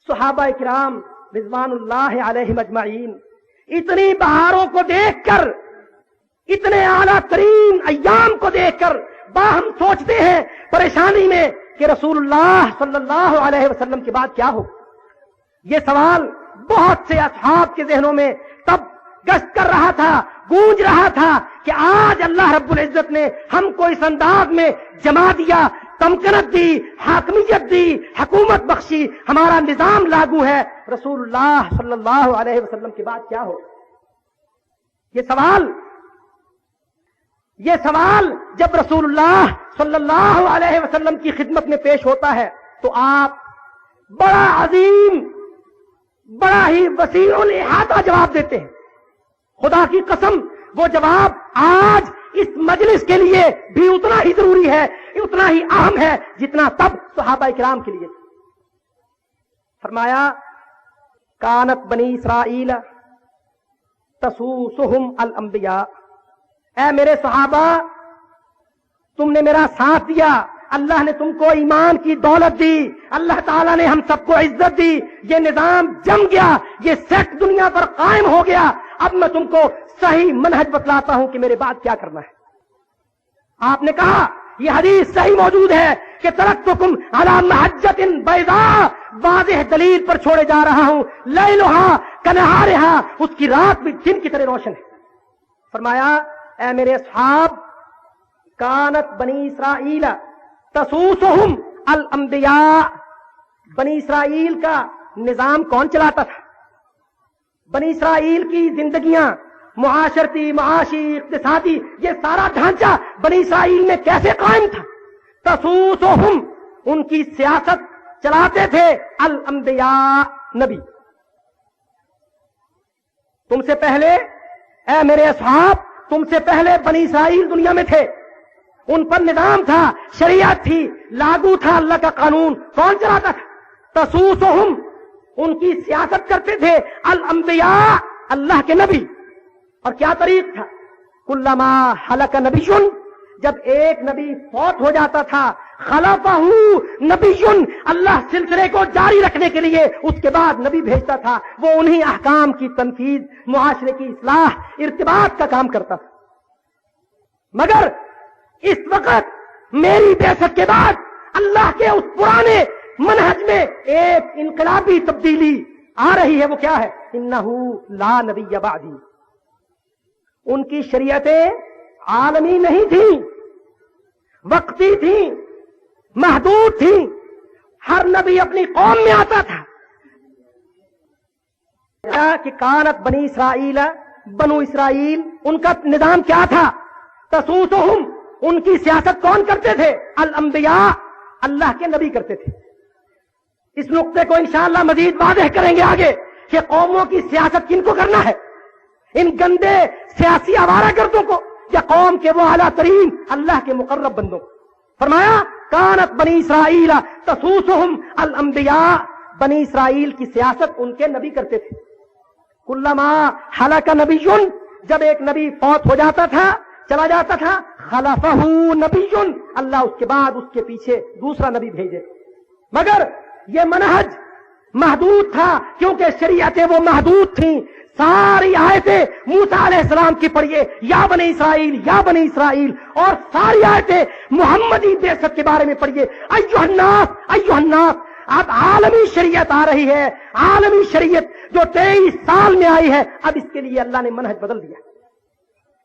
صحابہ کرام رضوان اللہ علیہم اجمعین اتنی بہاروں کو دیکھ کر، اتنے اعلیٰ ترین ایام کو دیکھ کر باہم سوچتے ہیں پریشانی میں کہ رسول اللہ صلی اللہ علیہ وسلم کے بعد کیا ہو۔ یہ سوال بہت سے اصحاب کے ذہنوں میں تب گشت کر رہا تھا، گونج رہا تھا کہ آج اللہ رب العزت نے ہم کو اس انداز میں جما دیا، تمکنت دی، حاکمیت دی، حکومت بخشی، ہمارا نظام لاگو ہے، رسول اللہ صلی اللہ علیہ وسلم کے بعد کیا ہو۔ یہ سوال جب رسول اللہ صلی اللہ علیہ وسلم کی خدمت میں پیش ہوتا ہے تو آپ بڑا عظیم، بڑا ہی وسیع الاحاطہ جواب دیتے ہیں۔ خدا کی قسم وہ جواب آج اس مجلس کے لیے بھی اتنا ہی ضروری ہے، اتنا ہی اہم ہے جتنا تب صحابہ کرام کے لیے۔ فرمایا کانت بنی اسرائیل تسوسہم الانبیاء، اے میرے صحابہ تم نے میرا ساتھ دیا، اللہ نے تم کو ایمان کی دولت دی، اللہ تعالیٰ نے ہم سب کو عزت دی، یہ نظام جم گیا، یہ سیٹ دنیا پر قائم ہو گیا، اب میں تم کو صحیح منہج بتلاتا ہوں کہ میرے بعد کیا کرنا ہے۔ آپ نے کہا یہ حدیث صحیح موجود ہے کہ ترکتکم علی محجۃ بیضاء، واضح دلیل پر چھوڑے جا رہا ہوں، لیلھا کنہارھا، اس کی رات بھی دن کی طرح روشن ہے۔ فرمایا اے میرے اصحاب کانت بنی اسرائیل تسوسہم الانبیاء، بنی اسرائیل کا نظام کون چلاتا تھا؟ بنی اسرائیل کی زندگیاں معاشرتی، معاشی، اقتصادی، یہ سارا ڈھانچہ بنی اسرائیل میں کیسے قائم تھا؟ تسوسہم، ان کی سیاست چلاتے تھے الانبیاء، نبی۔ تم سے پہلے اے میرے اصحاب، تم سے پہلے بنی اسرائیل دنیا میں تھے، ان پر نظام تھا، شریعت تھی، لاگو تھا اللہ کا قانون، کون چلاتا تھا؟ تسوسہم، ان کی سیاست کرتے تھے الانبیاء، اللہ کے نبی۔ اور کیا طریق تھا؟ کلما ہلک نبی، جب ایک نبی فوت ہو جاتا تھا، خلفہ نبی، اللہ سلسلے کو جاری رکھنے کے لیے اس کے بعد نبی بھیجتا تھا، وہ انہی احکام کی تنفیذ، معاشرے کی اصلاح، ارتباط کا کام کرتا تھا۔ مگر اس وقت میری بعثت کے بعد اللہ کے اس پرانے منہج میں ایک انقلابی تبدیلی آ رہی ہے، وہ کیا ہے؟ انہ لا نبی بعدی۔ ان کی شریعتیں عالمی نہیں تھیں، وقتی تھیں، محدود تھیں، ہر نبی اپنی قوم میں آتا تھا۔ کہ کانت بنی اسرائیل، بنو اسرائیل، ان کا نظام کیا تھا؟ تسوسہم، ان کی سیاست کون کرتے تھے؟ الانبیاء، اللہ کے نبی کرتے تھے۔ اس نقطے کو انشاءاللہ مزید واضح کریں گے آگے کہ قوموں کی سیاست کن کو کرنا ہے، ان گندے سیاسی آوارہ گردوں کو یا قوم کے وہ اعلیٰ ترین اللہ کے مقرب بندوں کو۔ فرمایا کانت بنی اسرائیل تسوسہم الانبیاء، بنی اسرائیل کی سیاست ان کے نبی کرتے تھے۔ کلما ہلک نبی، جب ایک نبی فوت ہو جاتا تھا، چلا جاتا تھا، خلفہ نبی، اللہ اس کے بعد اس کے پیچھے دوسرا نبی بھیجے۔ مگر یہ منہج محدود تھا، کیونکہ شریعتیں وہ محدود تھیں۔ ساری آیتیں موسیٰ علیہ السلام کی پڑھیے، یا بنی اسرائیل یا بنی اسرائیل، اور ساری آیتیں محمدی بعثت کے بارے میں پڑھیے، ایھا الناس ایھا الناس۔ اب عالمی شریعت آ رہی ہے، عالمی شریعت جو 23 سال میں آئی ہے، اب اس کے لیے اللہ نے منہج بدل دیا۔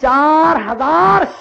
4000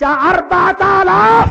4,000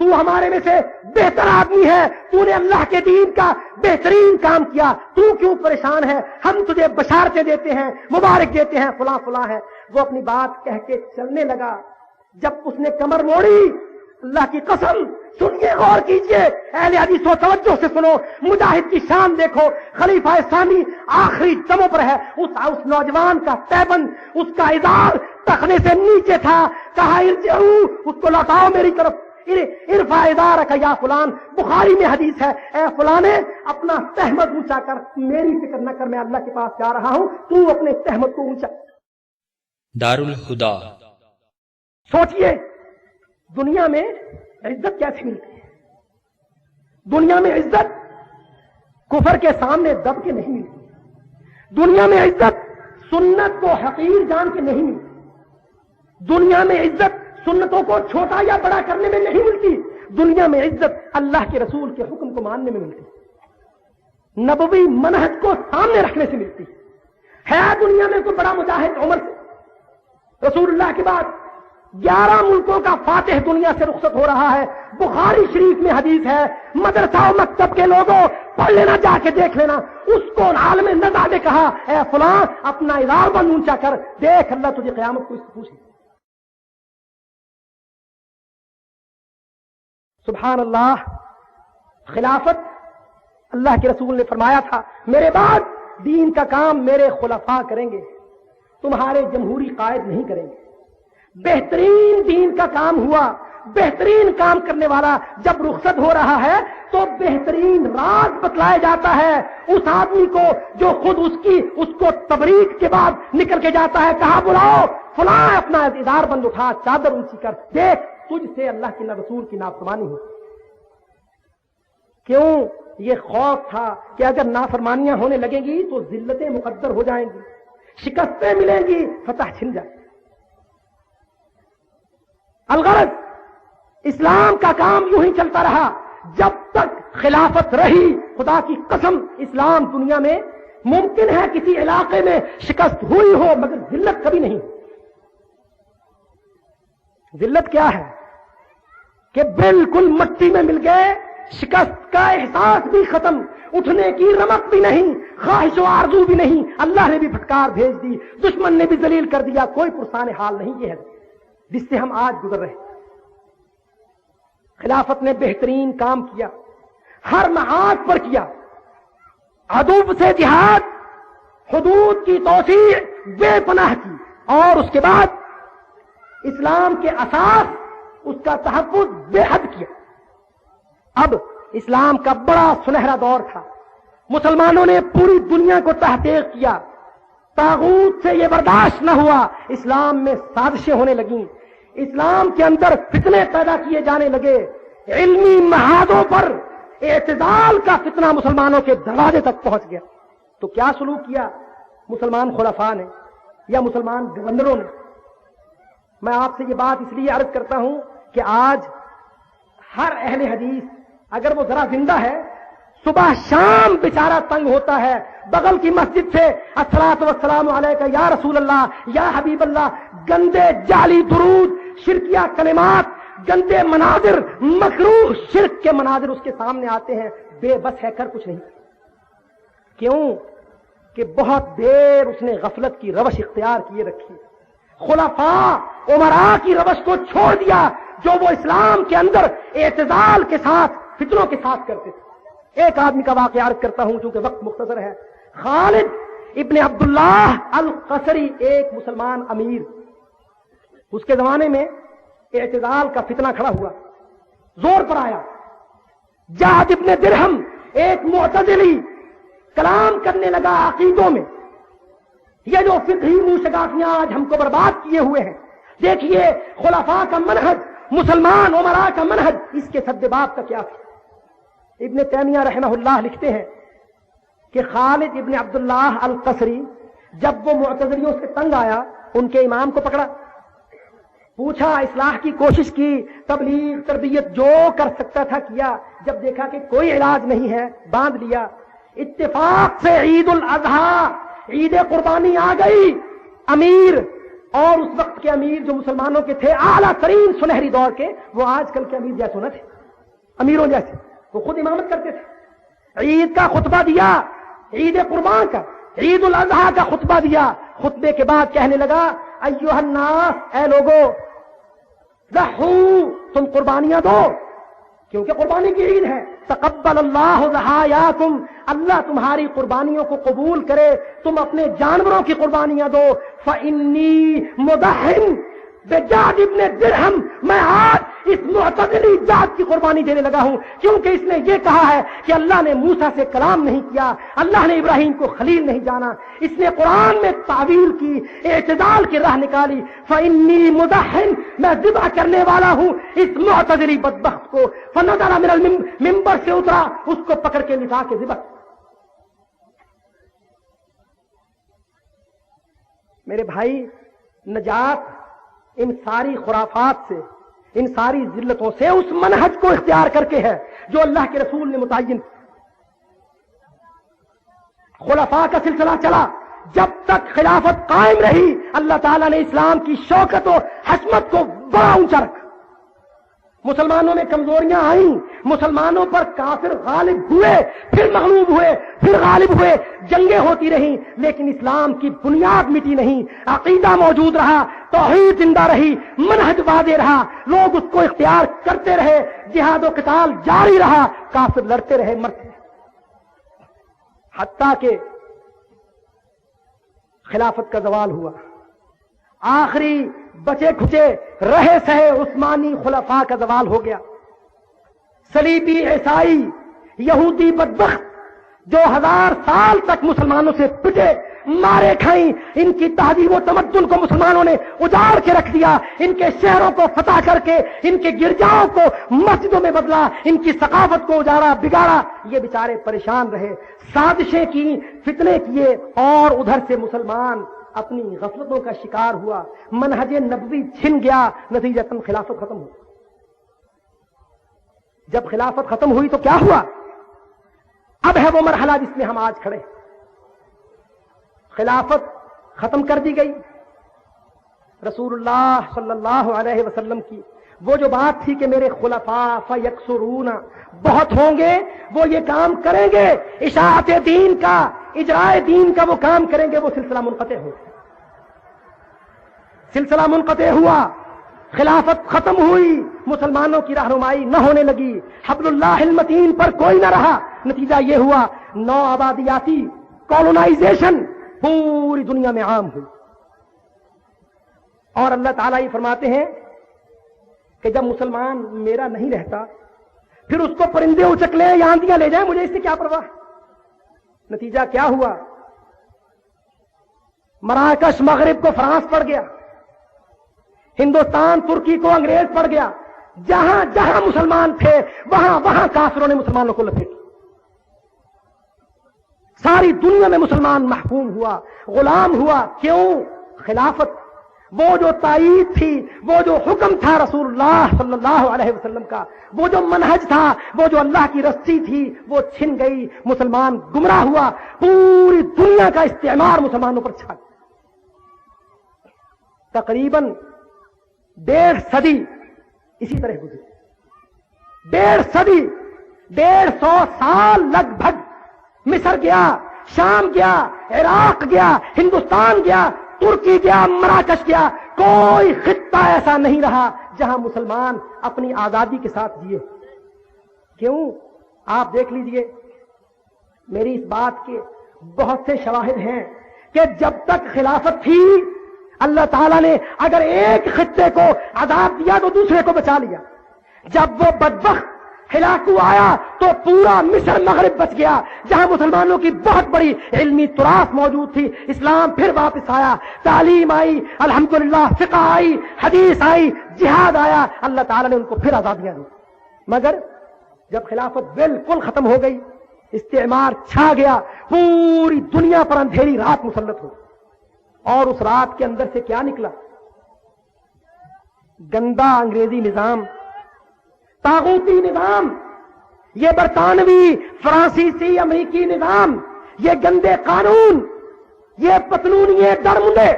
تو ہمارے میں سے بہتر آدمی ہے, تو نے اللہ کے دین کا بہترین کام کیا, تو کیوں پریشان ہے؟ ہم تجھے بشارتیں دیتے ہیں, مبارک دیتے ہیں, فلاں فلاں ہے. وہ اپنی بات کہہ کے چلنے لگا. جب اس نے کمر موڑی, اللہ کی قسم سنیے, غور کیجئے اہل حدیث و توجہ سے سنو, مجاہد کی شان دیکھو. خلیفہ ثانی آخری دموں پر ہے. اس نوجوان کا تیبند, اس کا ازار تخنے سے نیچے تھا. کہا ارجعو, اس کو لوٹاؤ میری طرف. ارفع ازارک یا فلان, بخاری میں حدیث ہے, اے فلانے اپنا تہمت اونچا کر, میری فکر نہ کر, میں اللہ کے پاس جا رہا ہوں, تو اپنے تہمت کو اونچا. دارالہدا. سوچئے دنیا میں عزت کیسے ملتی ہے. دنیا میں عزت کفر کے سامنے دب کے نہیں ملتی. دنیا میں عزت سنت کو حقیر جان کے نہیں ملتی. دنیا میں عزت سنتوں کو چھوٹا یا بڑا کرنے میں نہیں ملتی. دنیا میں عزت اللہ کے رسول کے حکم کو ماننے میں ملتی, نبوی منہج کو سامنے رکھنے سے ملتی ہے. دنیا میں کوئی بڑا مجاہد عمر سے, رسول اللہ کے بعد 11 ملکوں کا فاتح دنیا سے رخصت ہو رہا ہے. بخاری شریف میں حدیث ہے, مدرسہ و مکتب کے لوگوں پڑھ لینا, جا کے دیکھ لینا. اس کو عالم نزا نے کہا, اے فلاں اپنا ازار بند اونچا کر, دیکھ اللہ تجھے قیامت کو اس سے پوچھے. سبحان اللہ. خلافت اللہ کے رسول نے فرمایا تھا, میرے بعد دین کا کام میرے خلفاء کریں گے, تمہارے جمہوری قائد نہیں کریں گے. بہترین دین کا کام ہوا. بہترین کام کرنے والا جب رخصت ہو رہا ہے تو بہترین راز بتلایا جاتا ہے اس آدمی کو جو خود اس کو تبریک کے بعد نکل کے جاتا ہے. کہا بلاؤ فلاں اپنا ادار بند اٹھا, چادر اونچی کر, دیکھ تجھ سے اللہ کی رسول کی نافرمانی ہو. کیوں؟ یہ خوف تھا کہ اگر نافرمانیاں ہونے لگیں گی تو ذلتیں مقدر ہو جائیں گی, شکستیں ملیں گی, فتح چھن جائے. الغرض اسلام کا کام یوں ہی چلتا رہا جب تک خلافت رہی. خدا کی قسم اسلام دنیا میں ممکن ہے کسی علاقے میں شکست ہوئی ہو, مگر ذلت کبھی نہیں. ذلت کیا ہے کہ بالکل مٹی میں مل گئے, شکست کا احساس بھی ختم, اٹھنے کی رمق بھی نہیں, خواہش و آرزو بھی نہیں. اللہ نے بھی پھٹکار بھیج دی, دشمن نے بھی ذلیل کر دیا, کوئی پرسان حال نہیں. یہ ہے جس سے ہم آج گزر رہے. خلافت نے بہترین کام کیا, ہر محاذ پر کیا. عدو سے جہاد, حدود کی توسیع بے پناہ کی, اور اس کے بعد اسلام کے اساس اس کا تحفظ بے حد کیا. اب اسلام کا بڑا سنہرا دور تھا. مسلمانوں نے پوری دنیا کو تحقیق کیا. طاغوت سے یہ برداشت نہ ہوا, اسلام میں سازشیں ہونے لگیں, اسلام کے اندر فتنے پیدا کیے جانے لگے. علمی محاذوں پر اعتزال کا فتنہ مسلمانوں کے دروازے تک پہنچ گیا. تو کیا سلوک کیا مسلمان خلفاء نے یا مسلمان گورنروں نے؟ میں آپ سے یہ بات اس لیے عرض کرتا ہوں کہ آج ہر اہل حدیث اگر وہ ذرا زندہ ہے, صبح شام بیچارہ تنگ ہوتا ہے. بغل کی مسجد سے الصلاۃ والسلام علیک یا رسول اللہ, یا حبیب اللہ, گندے جعلی درود, شرکیہ کلمات, گندے مناظر, مکروہ شرک کے مناظر اس کے سامنے آتے ہیں. بے بس ہے, کر کچھ نہیں. کیوں؟ کہ بہت دیر اس نے غفلت کی روش اختیار کیے رکھی. خلفاء امراء کی روش کو چھوڑ دیا جو وہ اسلام کے اندر اعتزال کے ساتھ, فتنوں کے ساتھ کرتے تھے. ایک آدمی کا واقعہ عرض کرتا ہوں چونکہ وقت مختصر ہے. خالد ابن عبداللہ القصری ایک مسلمان امیر, اس کے زمانے میں اعتزال کا فتنہ کھڑا ہوا, زور پر آیا. جعد ابن درہم ایک معتزلی کلام کرنے لگا عقیدوں میں. یہ جو فقہی موشگافیاں آج ہم کو برباد کیے ہوئے ہیں, دیکھیے خلفاء کا منہج, مسلمان امراء کا منہج, اس کے سدباب کا کیا تھا. ابن تیمیہ رحمہ اللہ لکھتے ہیں کہ خالد ابن عبداللہ القصری جب وہ معتزلیوں سے تنگ آیا, ان کے امام کو پکڑا, پوچھا, اصلاح کی کوشش کی, تبلیغ تربیت جو کر سکتا تھا کیا. جب دیکھا کہ کوئی علاج نہیں ہے, باندھ لیا. اتفاق سے عید الاضحیٰ, عید قربانی آ گئی. امیر اور اس وقت کے امیر جو مسلمانوں کے تھے اعلیٰ ترین سنہری دور کے، وہ آج کل کے امیر جیسے نہ تھے، امیروں جیسے، وہ خود امامت کرتے تھے۔ عید کا خطبہ دیا، عید قربان کا، عید الاضحیٰ کا خطبہ دیا، خطبے کے بعد کہنے لگا ایھا الناس، اے لوگو، ضحوا، تم قربانیاں دو، کیونکہ قربانی کی عید ہے۔ تقبل اللہ ضحایاکم، اللہ تمہاری قربانیوں کو قبول کرے، تم اپنے جانوروں کی قربانیاں دو۔ فإنی مضحٍ بجعد ابن درہم، میں آج اس معتزلی جعد کی قربانی دینے لگا ہوں، کیونکہ اس نے یہ کہا ہے کہ اللہ نے موسیٰ سے کلام نہیں کیا، اللہ نے ابراہیم کو خلیل نہیں جانا، اس نے قرآن میں تعویل کی، اعتدال کی راہ نکالی۔ فإنی مضحٍ، میں ذبح کرنے والا ہوں اس معتزلی بدبخت کو۔ فنزل من المنبر سے اترا، اس کو پکڑ کے لٹا کے ذبح۔ میرے بھائی، نجات ان ساری خرافات سے، ان ساری ذلتوں سے اس منہج کو اختیار کر کے ہے جو اللہ کے رسول نے متعین۔ خلفاء کا سلسلہ چلا، جب تک خلافت قائم رہی اللہ تعالیٰ نے اسلام کی شوکت و حشمت کو بڑا اونچا رکھا۔ مسلمانوں میں کمزوریاں آئیں، مسلمانوں پر کافر غالب ہوئے، پھر مغلوب ہوئے، پھر غالب ہوئے، جنگیں ہوتی رہیں، لیکن اسلام کی بنیاد مٹی نہیں، عقیدہ موجود رہا، توحید زندہ رہی، منہج واضح رہا، لوگ اس کو اختیار کرتے رہے، جہاد و قتال جاری رہا، کافر لڑتے رہے، مرتے رہے، حتیٰ کہ خلافت کا زوال ہوا۔ آخری بچے کھچے رہے سہے عثمانی خلفاء کا زوال ہو گیا۔ صلیبی، عیسائی، یہودی بدبخت جو 1000 سال تک مسلمانوں سے پٹے، مارے کھائیں، ان کی تہذیب و تمدن کو مسلمانوں نے اجاڑ کے رکھ دیا، ان کے شہروں کو فتح کر کے ان کے گرجاؤں کو مسجدوں میں بدلا، ان کی ثقافت کو اجاڑا بگاڑا، یہ بیچارے پریشان رہے، سازشیں کی، فتنے کیے، اور ادھر سے مسلمان اپنی غفلتوں کا شکار ہوا، منہج نبوی چھن گیا، نتیجتاً خلافت ختم ہوئی۔ جب خلافت ختم ہوئی تو کیا ہوا؟ اب ہے وہ مرحلہ جس میں ہم آج کھڑے۔ خلافت ختم کر دی گئی، رسول اللہ صلی اللہ علیہ وسلم کی وہ جو بات تھی کہ میرے خلفاء فیکثرون، بہت ہوں گے، وہ یہ کام کریں گے، اشاعت دین کا، اجرائے دین کا وہ کام کریں گے، وہ سلسلہ منقطع ہو، سلسلہ منقطع ہوا، خلافت ختم ہوئی، مسلمانوں کی رہنمائی نہ ہونے لگی، حبل اللہ المتین پر کوئی نہ رہا، نتیجہ یہ ہوا نو آبادیاتی کولونائزیشن پوری دنیا میں عام ہوئی۔ اور اللہ تعالیٰ یہ فرماتے ہیں کہ جب مسلمان میرا نہیں رہتا، پھر اس کو پرندے اچک لیں یا آندیاں لے جائیں، مجھے اس سے کیا پرواہ۔ نتیجہ کیا ہوا؟ مراکش مغرب کو فرانس پڑ گیا، ہندوستان ترکی کو انگریز پڑ گیا، جہاں جہاں مسلمان تھے وہاں وہاں کافروں نے مسلمانوں کو لپیٹ، ساری دنیا میں مسلمان محکوم ہوا، غلام ہوا۔ کیوں؟ خلافت، وہ جو تائید تھی، وہ جو حکم تھا رسول اللہ صلی اللہ علیہ وسلم کا، وہ جو منہج تھا، وہ جو اللہ کی رسی تھی، وہ چھن گئی، مسلمان گمراہ ہوا، پوری دنیا کا استعمار مسلمانوں پر چھا گیا۔ تقریباً 1.5 صدی اسی طرح گزری، 1.5 صدی، 150 سال لگ بھگ مصر گیا، شام گیا، عراق گیا، ہندوستان گیا، ترکی گیا، مراکش گیا، کوئی خطہ ایسا نہیں رہا جہاں مسلمان اپنی آزادی کے ساتھ جیے۔ کیوں؟ آپ دیکھ لیجئے، میری اس بات کے بہت سے شواہد ہیں کہ جب تک خلافت تھی اللہ تعالیٰ نے اگر ایک خطے کو عذاب دیا تو دوسرے کو بچا لیا۔ جب وہ بدبخت ہلاکو آیا تو پورا مصر مغرب بچ گیا، جہاں مسلمانوں کی بہت بڑی علمی تراث موجود تھی، اسلام پھر واپس آیا، تعلیم آئی، الحمدللہ، فقہ آئی، حدیث آئی، جہاد آیا، اللہ تعالیٰ نے ان کو پھر آزادیاں دی۔ مگر جب خلافت بالکل ختم ہو گئی، استعمار چھا گیا، پوری دنیا پر اندھیری رات مسلط ہو، اور اس رات کے اندر سے کیا نکلا؟ گندا انگریزی نظام، طاغوتی نظام، یہ برطانوی، فرانسیسی، امریکی نظام، یہ گندے قانون، یہ پتلونیے ڈرمندے،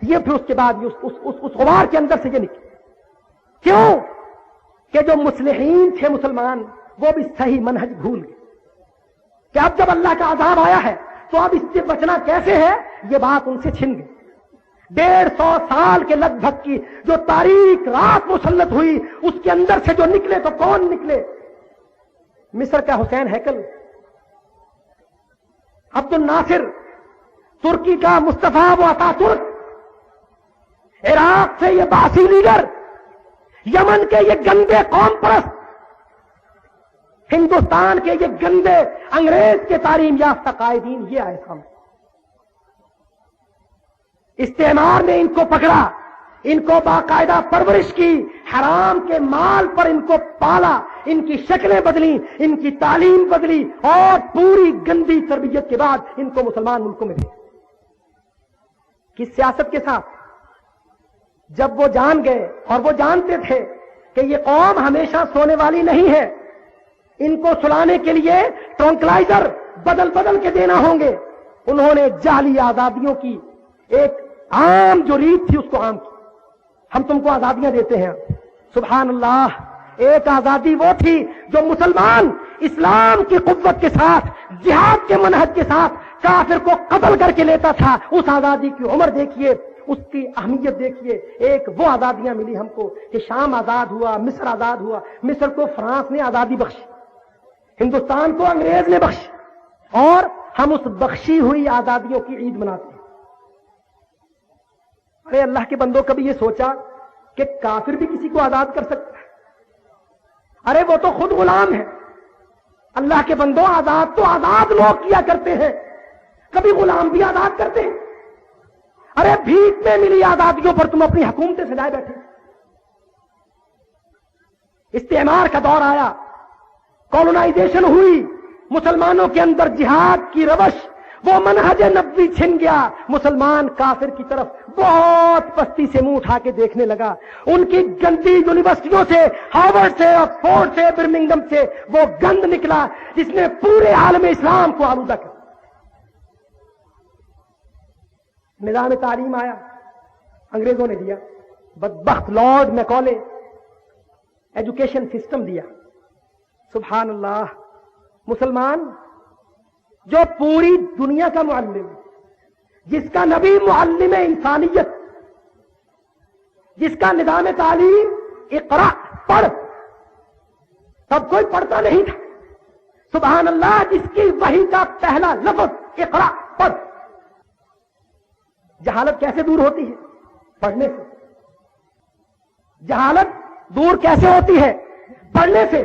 یہ پھر اس کے بعد اس غبار کے اندر سے یہ نکلے. کیوں کہ جو مصلحین تھے مسلمان وہ بھی صحیح منہج بھول گئے کہ اب جب اللہ کا عذاب آیا ہے تو اب اس سے بچنا کیسے ہے، یہ بات ان سے چھن گئی. 150 سال کے لگ بھگ کی جو تاریخ رات مسلط ہوئی اس کے اندر سے جو نکلے تو کون نکلے؟ مصر کا حسین ہیکل، عبد الناصر، ترکی کا مصطفیٰ و عطا ترک، عراق سے یہ باسی لیڈر، یمن کے یہ گندے قوم پرست، ہندوستان کے یہ گندے انگریز کے تعلیم یافتہ قائدین، یہ آئے سامنے. استعمار نے ان کو پکڑا، ان کو باقاعدہ پرورش کی، حرام کے مال پر ان کو پالا، ان کی شکلیں بدلی، ان کی تعلیم بدلی، اور پوری گندی تربیت کے بعد ان کو مسلمان ملکوں میں بھیجا. کس سیاست کے ساتھ؟ جب وہ جان گئے اور وہ جانتے تھے کہ یہ قوم ہمیشہ سونے والی نہیں ہے، ان کو سلانے کے لیے ٹرنکلائزر بدل بدل کے دینا ہوں گے، انہوں نے جعلی آزادیوں کی ایک عام جو ریت تھی اس کو عام کی. ہم تم کو آزادیاں دیتے ہیں، سبحان اللہ. ایک آزادی وہ تھی جو مسلمان اسلام کی قوت کے ساتھ، جہاد کے منہج کے ساتھ کافر کو قتل کر کے لیتا تھا. اس آزادی کی عمر دیکھیے، اس کی اہمیت دیکھیے. ایک وہ آزادیاں ملی ہم کو کہ شام آزاد ہوا، مصر آزاد ہوا. مصر کو فرانس نے آزادی بخشی، ہندوستان کو انگریز نے بخشی، اور ہم اس بخشی ہوئی آزادیوں کی عید مناتے ہیں. ارے اللہ کے بندوں، کبھی یہ سوچا کہ کافر بھی کسی کو آزاد کر سکتا ہے؟ ارے وہ تو خود غلام ہے. اللہ کے بندوں، آزاد تو آزاد لوگ کیا کرتے ہیں، کبھی غلام بھی آزاد کرتے ہیں. ارے بھیک میں ملی آزادیوں پر تم اپنی حکومتیں سجائے بیٹھے. استعمار کا دور آیا، کولونائزیشن ہوئی، مسلمانوں کے اندر جہاد کی روش، وہ منہج نبوی چھن گیا. مسلمان کافر کی طرف بہت پستی سے منہ اٹھا کے دیکھنے لگا. ان کی گندی یونیورسٹیوں سے، ہارورڈ سے، آکسفورڈ سے، برمنگھم سے وہ گند نکلا جس نے پورے عالم اسلام کو آلودہ کر. نظام تعلیم آیا، انگریزوں نے دیا. بدبخت لارڈ میکالے ایجوکیشن سسٹم دیا. سبحان اللہ. مسلمان جو پوری دنیا کا معلم، جس کا نبی معلم انسانیت، جس کا نظام تعلیم اقرا پڑھ، سب کوئی پڑھتا نہیں تھا. سبحان اللہ. جس کی وحی کا پہلا لفظ اقرا پڑھ. جہالت کیسے دور ہوتی ہے؟ پڑھنے سے. جہالت دور کیسے ہوتی ہے؟ پڑھنے سے.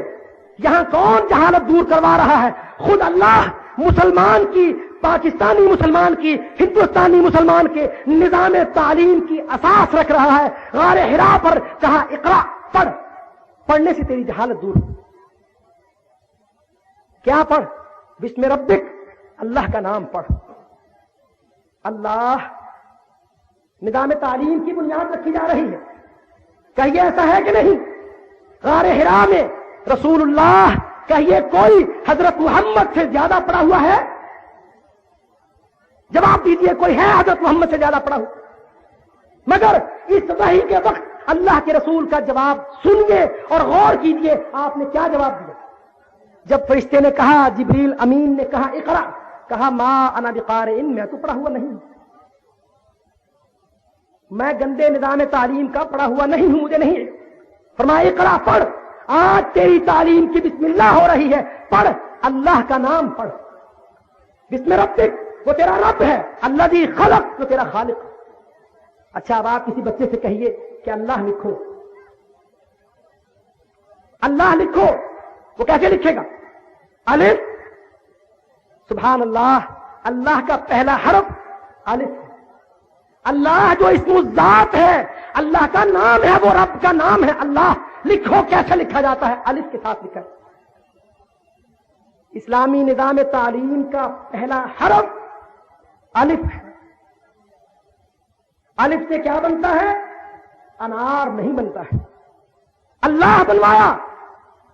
یہاں کون جہالت دور کروا رہا ہے؟ خود اللہ مسلمان کی، پاکستانی مسلمان کی، ہندوستانی مسلمان کے نظام تعلیم کی اساس رکھ رہا ہے. غار حرا پر کہا اقرا پڑھ. پڑھنے سے تیری جہالت دور. کیا پڑھ؟ بسم ربک، اللہ کا نام پڑھ. اللہ. نظام تعلیم کی بنیاد رکھی جا رہی ہے. کہیے ایسا ہے کہ نہیں؟ غار حرا میں رسول اللہ، کہیے کوئی حضرت محمد سے زیادہ پڑھا ہوا ہے؟ جواب دیجئے، کوئی ہے حضرت محمد سے زیادہ پڑھا ہوا؟ مگر اس وحی کے وقت اللہ کے رسول کا جواب سنیے اور غور کیجئے. آپ نے کیا جواب دیا؟ جب فرشتے نے کہا، جبریل امین نے کہا اقرا، کہا ما انا بقارئ، میں تو پڑھا ہوا نہیں، میں گندے نظام تعلیم کا پڑھا ہوا نہیں ہوں، مجھے نہیں. فرمایا اقرا پڑھ. آج تیری تعلیم کی بسم اللہ ہو رہی ہے، پڑھ. اللہ کا نام پڑھ. بسم ربک، وہ تیرا رب ہے. الذی خلق، وہ تیرا خالق. اچھا، اب آپ کسی بچے سے کہیے کہ اللہ لکھو، اللہ لکھو، وہ کیسے لکھے گا؟ الف. سبحان اللہ. اللہ کا پہلا حرف الف ہے. اللہ جو اسم الذات ہے، اللہ کا نام ہے، وہ رب کا نام ہے اللہ. لکھو، کیسے لکھا جاتا ہے؟ الف کے ساتھ لکھا ہے. اسلامی نظام تعلیم کا پہلا حرف الف ہے. الف سے کیا بنتا ہے؟ انار نہیں بنتا ہے. اللہ بنوایا.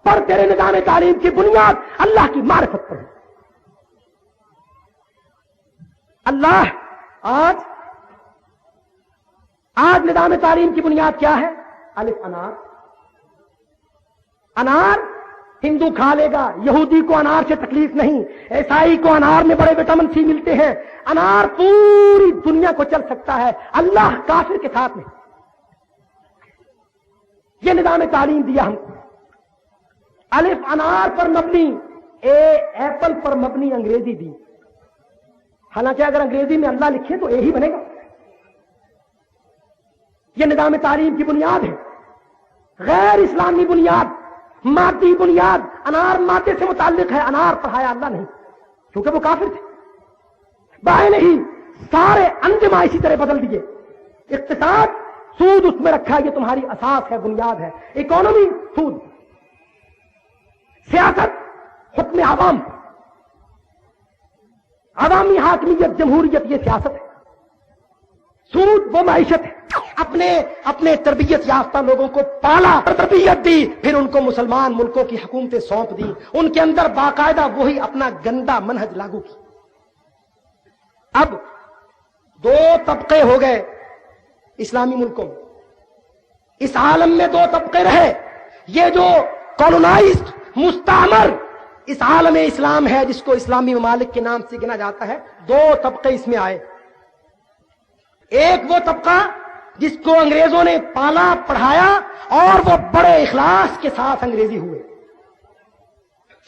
پر تیرے نظام تعلیم کی بنیاد اللہ کی معرفت پر ہے. اللہ. آج آج نظام تعلیم کی بنیاد کیا ہے؟ الف انار. انار ہندو کھا لے گا، یہودی کو انار سے تکلیف نہیں، عیسائی کو انار میں بڑے وٹامن سی ملتے ہیں، انار پوری دنیا کو چل سکتا ہے، اللہ کافر کے ساتھ میں. یہ نظام تعلیم دیا ہم کو. الف انار پر مبنی، اے ایپل پر مبنی انگریزی دی. حالانکہ اگر انگریزی میں اللہ لکھے تو اے ہی بنے گا. یہ نظام تعلیم کی بنیاد ہے. غیر اسلامی بنیاد، مادی بنیاد. انار مادے سے متعلق ہے، انار پڑھایا اللہ نہیں، کیونکہ وہ کافر تھے. بائیں نہیں، سارے انجمہ اسی طرح بدل دیے. اقتصاد، سود اس میں رکھا، یہ تمہاری اساس ہے، بنیاد ہے. اکانومی، سود. سیاست، حکم عوام، عوامی حاکمیت، جمہوریت، یہ سیاست ہے. سود وہ معیشت ہے. اپنے تربیت یافتہ لوگوں کو پالا، تربیت دی، پھر ان کو مسلمان ملکوں کی حکومتیں سونپ دی، ان کے اندر باقاعدہ وہی اپنا گندا منہج لاگو کی. اب دو طبقے ہو گئے اسلامی ملکوں میں. اس عالم میں دو طبقے رہے. یہ جو کالونائزڈ، مستعمر اس عالم اسلام ہے، جس کو اسلامی ممالک کے نام سے گنا جاتا ہے، دو طبقے اس میں آئے. ایک وہ طبقہ جس کو انگریزوں نے پالا، پڑھایا، اور وہ بڑے اخلاص کے ساتھ انگریزی ہوئے.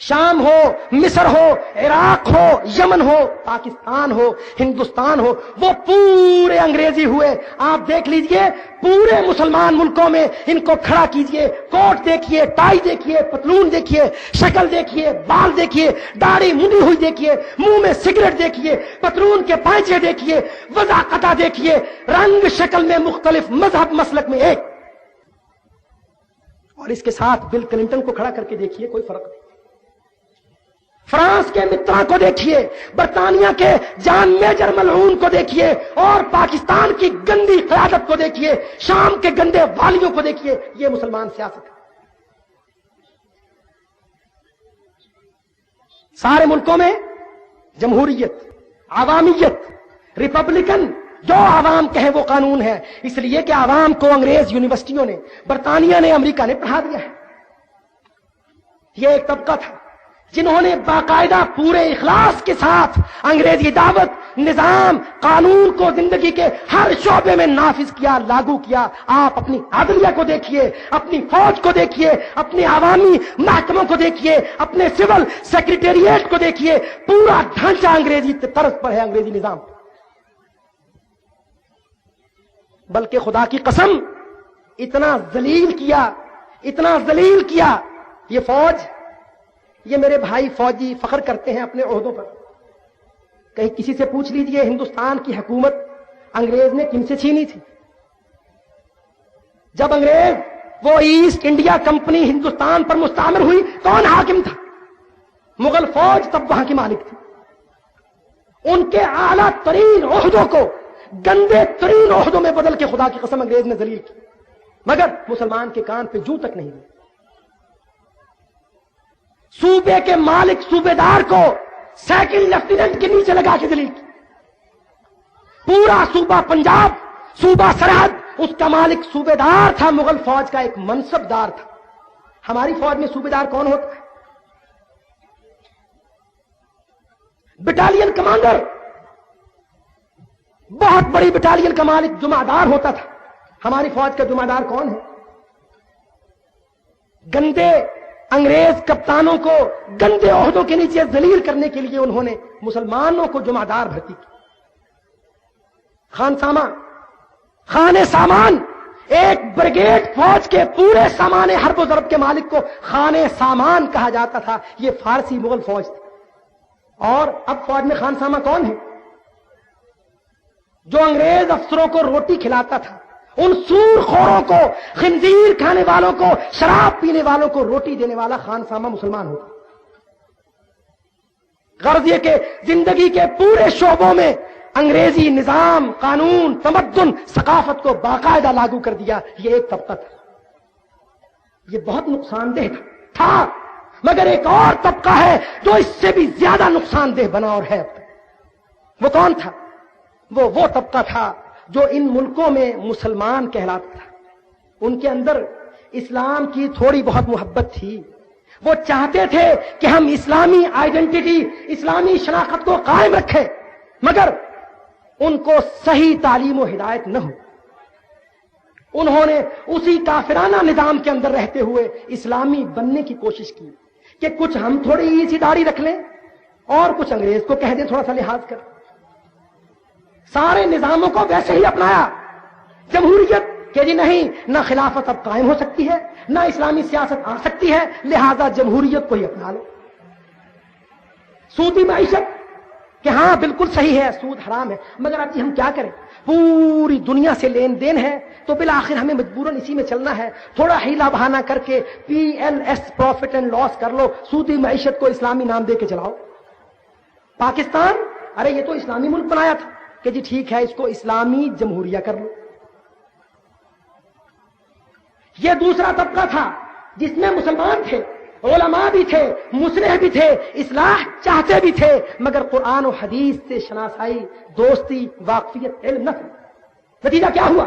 شام ہو، مصر ہو، عراق ہو، یمن ہو، پاکستان ہو، ہندوستان ہو، وہ پورے انگریزی ہوئے. آپ دیکھ لیجئے پورے مسلمان ملکوں میں ان کو کھڑا کیجئے، کوٹ دیکھیے، ٹائی دیکھیے، پتلون دیکھیے، شکل دیکھیے، بال دیکھیے، داڑھی مڈی ہوئی دیکھیے، منہ میں سگریٹ دیکھیے، پتلون کے پائچے دیکھیے، وضاقتہ دیکھیے، رنگ شکل میں مختلف، مذہب مسلک میں ایک. اور اس کے ساتھ بل کلنٹن کو کھڑا کر کے دیکھیے، کوئی فرق نہیں. فرانس کے مترا کو دیکھیے، برطانیہ کے جان میجر ملعون کو دیکھیے، اور پاکستان کی گندی قیادت کو دیکھیے، شام کے گندے والیوں کو دیکھیے. یہ مسلمان سیاست ہے. سارے ملکوں میں جمہوریت، عوامیت، ریپبلکن، جو عوام کہے وہ قانون ہے. اس لیے کہ عوام کو انگریز یونیورسٹیوں نے، برطانیہ نے، امریکہ نے پڑھا دیا ہے. یہ ایک طبقہ تھا جنہوں نے باقاعدہ پورے اخلاص کے ساتھ انگریزی دعوت، نظام، قانون کو زندگی کے ہر شعبے میں نافذ کیا، لاگو کیا. آپ اپنی عدلیہ کو دیکھیے، اپنی فوج کو دیکھیے، اپنے عوامی محکموں کو دیکھیے، اپنے سول سیکریٹریٹ کو دیکھیے، پورا ڈھانچہ انگریزی طرز پر ہے، انگریزی نظام. بلکہ خدا کی قسم اتنا ذلیل کیا یہ فوج. یہ میرے بھائی فوجی فخر کرتے ہیں اپنے عہدوں پر. کہیں کسی سے پوچھ لیجئے ہندوستان کی حکومت انگریز نے کن سے چھینی تھی؟ جب انگریز وہ ایسٹ انڈیا کمپنی ہندوستان پر مستعمر ہوئی، کون حاکم تھا؟ مغل فوج تب وہاں کی مالک تھی. ان کے اعلیٰ ترین عہدوں کو گندے ترین عہدوں میں بدل کے خدا کی قسم انگریز نے ذلیل کی، مگر مسلمان کے کان پہ جوں تک نہیں دی. صوبے کے مالک صوبے دار کو سیکنڈ لیفٹیننٹ کے نیچے لگا کے ذلیل کی. پورا صوبہ پنجاب، صوبہ سرحد، اس کا مالک صوبے دار تھا، مغل فوج کا ایک منصب دار تھا. ہماری فوج میں صوبے دار کون ہوتا ہے؟ Battalion commander. بہت بڑی بٹالین کا مالک جمعہ دار ہوتا تھا. ہماری فوج کا جمعہ دار کون ہے؟ گندے انگریز کپتانوں کو گندے عہدوں کے نیچے ذلیل کرنے کے لیے انہوں نے مسلمانوں کو جمعہ دار بھرتی کی. خان سامان، ایک بریگیڈ فوج کے پورے سامان حرب و ضرب کے مالک کو خان سامان کہا جاتا تھا. یہ فارسی مغل فوج تھی. اور اب فوج میں خان سامان کون ہے؟ جو انگریز افسروں کو روٹی کھلاتا تھا، ان سور خوروں کو، خنزیر کھانے والوں کو، شراب پینے والوں کو روٹی دینے والا خان سامہ مسلمان ہوتا. غرض یہ کہ زندگی کے پورے شعبوں میں انگریزی نظام، قانون، تمدن، ثقافت کو باقاعدہ لاگو کر دیا. یہ ایک طبقہ تھا. یہ بہت نقصان دہ تھا. مگر ایک اور طبقہ ہے جو اس سے بھی زیادہ نقصان دہ بنا اور ہے. وہ کون تھا؟ وہ طبقہ تھا جو ان ملکوں میں مسلمان کہلاتا تھا، ان کے اندر اسلام کی تھوڑی بہت محبت تھی. وہ چاہتے تھے کہ ہم اسلامی آئیڈینٹی، اسلامی شناخت کو قائم رکھیں، مگر ان کو صحیح تعلیم و ہدایت نہ ہو. انہوں نے اسی کافرانہ نظام کے اندر رہتے ہوئے اسلامی بننے کی کوشش کی کہ کچھ ہم تھوڑی سی داڑھی رکھ لیں اور کچھ انگریز کو کہہ دیں تھوڑا سا لحاظ کر. سارے نظاموں کو ویسے ہی اپنایا. جمہوریت کہ جی نہیں، نہ خلافت اب قائم ہو سکتی ہے، نہ اسلامی سیاست آ سکتی ہے، لہذا جمہوریت کو ہی اپنا لو. سودی معیشت کہ ہاں بالکل صحیح ہے، سود حرام ہے، مگر اب ہم کیا کریں، پوری دنیا سے لین دین ہے تو بالآخر ہمیں مجبوراً اسی میں چلنا ہے. تھوڑا ہیلا بہانہ کر کے PLS پروفٹ اینڈ لاس کر لو، سودی معیشت کو اسلامی نام دے کے چلاؤ. پاکستان، ارے یہ تو اسلامی ملک بنایا تھا کہ جی ٹھیک ہے اس کو اسلامی جمہوریہ کر لو. یہ دوسرا طبقہ تھا جس میں مسلمان تھے، علماء بھی تھے، مصلح بھی تھے، اصلاح چاہتے بھی تھے، مگر قرآن و حدیث سے شناسائی، دوستی، واقفیت، علم نہ تھی. نتیجہ کیا ہوا؟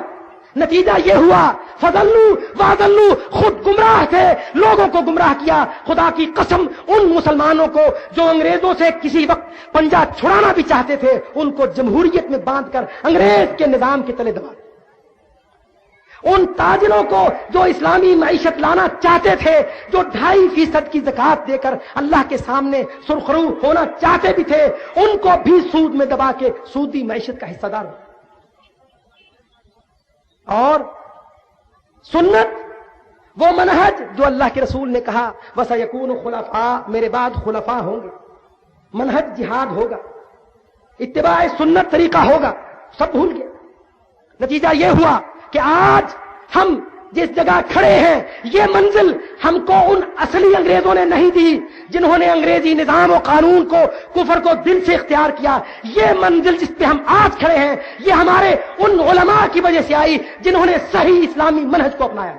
نتیجہ یہ ہوا فضلوا واضلوا، خود گمراہ تھے، لوگوں کو گمراہ کیا. خدا کی قسم ان مسلمانوں کو جو انگریزوں سے کسی وقت پنجہ چھڑانا بھی چاہتے تھے، ان کو جمہوریت میں باندھ کر انگریز کے نظام کے تلے دبا. ان تاجروں کو جو اسلامی معیشت لانا چاہتے تھے، جو 2.5% کی زکات دے کر اللہ کے سامنے سرخرو ہونا چاہتے بھی تھے، ان کو بھی سود میں دبا کے سودی معیشت کا حصہ دار. اور سنت، وہ منہج جو اللہ کے رسول نے کہا وَسَيَكُونُ خُلَفَاء، میرے بعد خلفاء ہوں گے، منہج جہاد ہوگا، اتباع سنت طریقہ ہوگا، سب بھول گئے. نتیجہ یہ ہوا کہ آج ہم جس جگہ کھڑے ہیں، یہ منزل ہم کو ان اصلی انگریزوں نے نہیں دی جنہوں نے انگریزی نظام و قانون کو، کفر کو دل سے اختیار کیا. یہ منزل جس پہ ہم آج کھڑے ہیں، یہ ہمارے ان علماء کی وجہ سے آئی جنہوں نے صحیح اسلامی منہج کو اپنایا.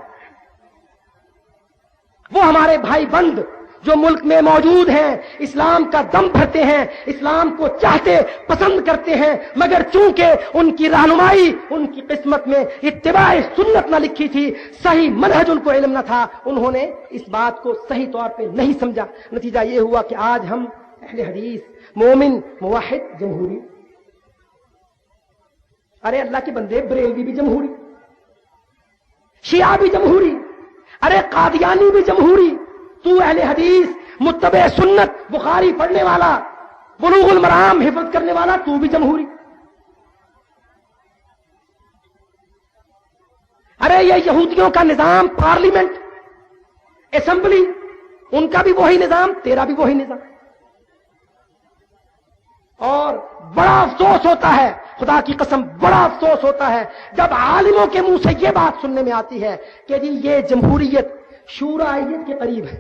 وہ ہمارے بھائی بند جو ملک میں موجود ہیں، اسلام کا دم بھرتے ہیں، اسلام کو چاہتے، پسند کرتے ہیں، مگر چونکہ ان کی رہنمائی، ان کی قسمت میں اتباع سنت نہ لکھی تھی، صحیح منہج ان کو علم نہ تھا، انہوں نے اس بات کو صحیح طور پہ نہیں سمجھا. نتیجہ یہ ہوا کہ آج ہم اہل حدیث، مومن، موحد، جمہوری. ارے اللہ کے بندے، بریلوی بھی جمہوری، شیعہ بھی جمہوری، ارے قادیانی بھی جمہوری. تو اہل حدیث، متبع سنت، بخاری پڑھنے والا، بلوغ المرام حفظ کرنے والا، تو بھی جمہوری. ارے یہ یہودیوں کا نظام، پارلیمنٹ، اسمبلی، ان کا بھی وہی نظام، تیرا بھی وہی نظام. اور بڑا افسوس ہوتا ہے، خدا کی قسم بڑا افسوس ہوتا ہے جب عالموں کے منہ سے یہ بات سننے میں آتی ہے کہ جی یہ جمہوریت شورائیت کے قریب ہے.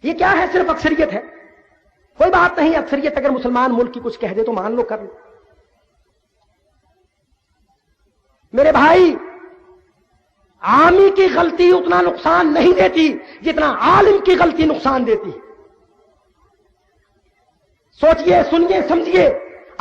یہ کیا ہے؟ صرف اکثریت ہے. کوئی بات نہیں، اکثریت اگر مسلمان ملک کی کچھ کہہ دے تو مان لو، کر لو. میرے بھائی، عامی کی غلطی اتنا نقصان نہیں دیتی جتنا عالم کی غلطی نقصان دیتی. سوچئے، سنیے، سمجھیے.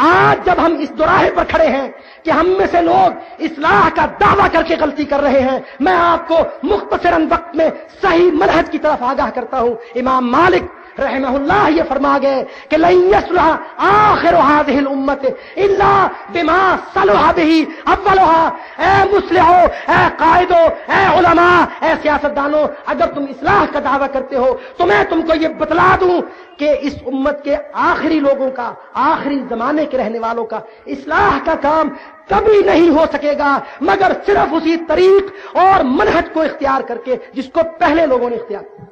آج جب ہم اس دوراہے پر کھڑے ہیں کہ ہم میں سے لوگ اصلاح کا دعویٰ کر کے غلطی کر رہے ہیں، میں آپ کو مختصراً وقت میں صحیح منہج کی طرف آگاہ کرتا ہوں. امام مالک رحمہ اللہ یہ فرما گئے کہ لن یصلح آخر هذه الامه الا بما صلح به اولها. اے مصلحو، اے قائدو، اے علماء، اے سیاستدانوں، اگر تم اصلاح کا دعویٰ کرتے ہو تو میں تم کو یہ بتلا دوں کہ اس امت کے آخری لوگوں کا، آخری زمانے کے رہنے والوں کا اصلاح کا کام کبھی نہیں ہو سکے گا مگر صرف اسی طریق اور منہج کو اختیار کر کے جس کو پہلے لوگوں نے اختیار کیا.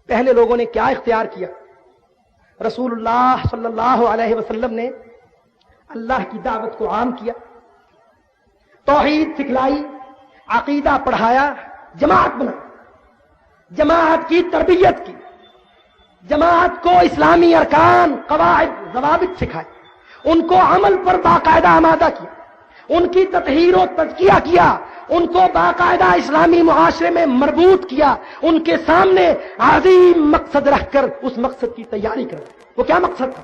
پہلے لوگوں نے کیا اختیار کیا؟ رسول اللہ صلی اللہ علیہ وسلم نے اللہ کی دعوت کو عام کیا، توحید سکھلائی، عقیدہ پڑھایا، جماعت بنا، جماعت کی تربیت کی، جماعت کو اسلامی ارکان، قواعد، ضوابط سکھائے، ان کو عمل پر باقاعدہ آمادہ کیا، ان کی تطہیر و تزکیہ کیا، ان کو باقاعدہ اسلامی معاشرے میں مربوط کیا، ان کے سامنے عظیم مقصد رکھ کر اس مقصد کی تیاری کر. وہ کیا مقصد تھا؟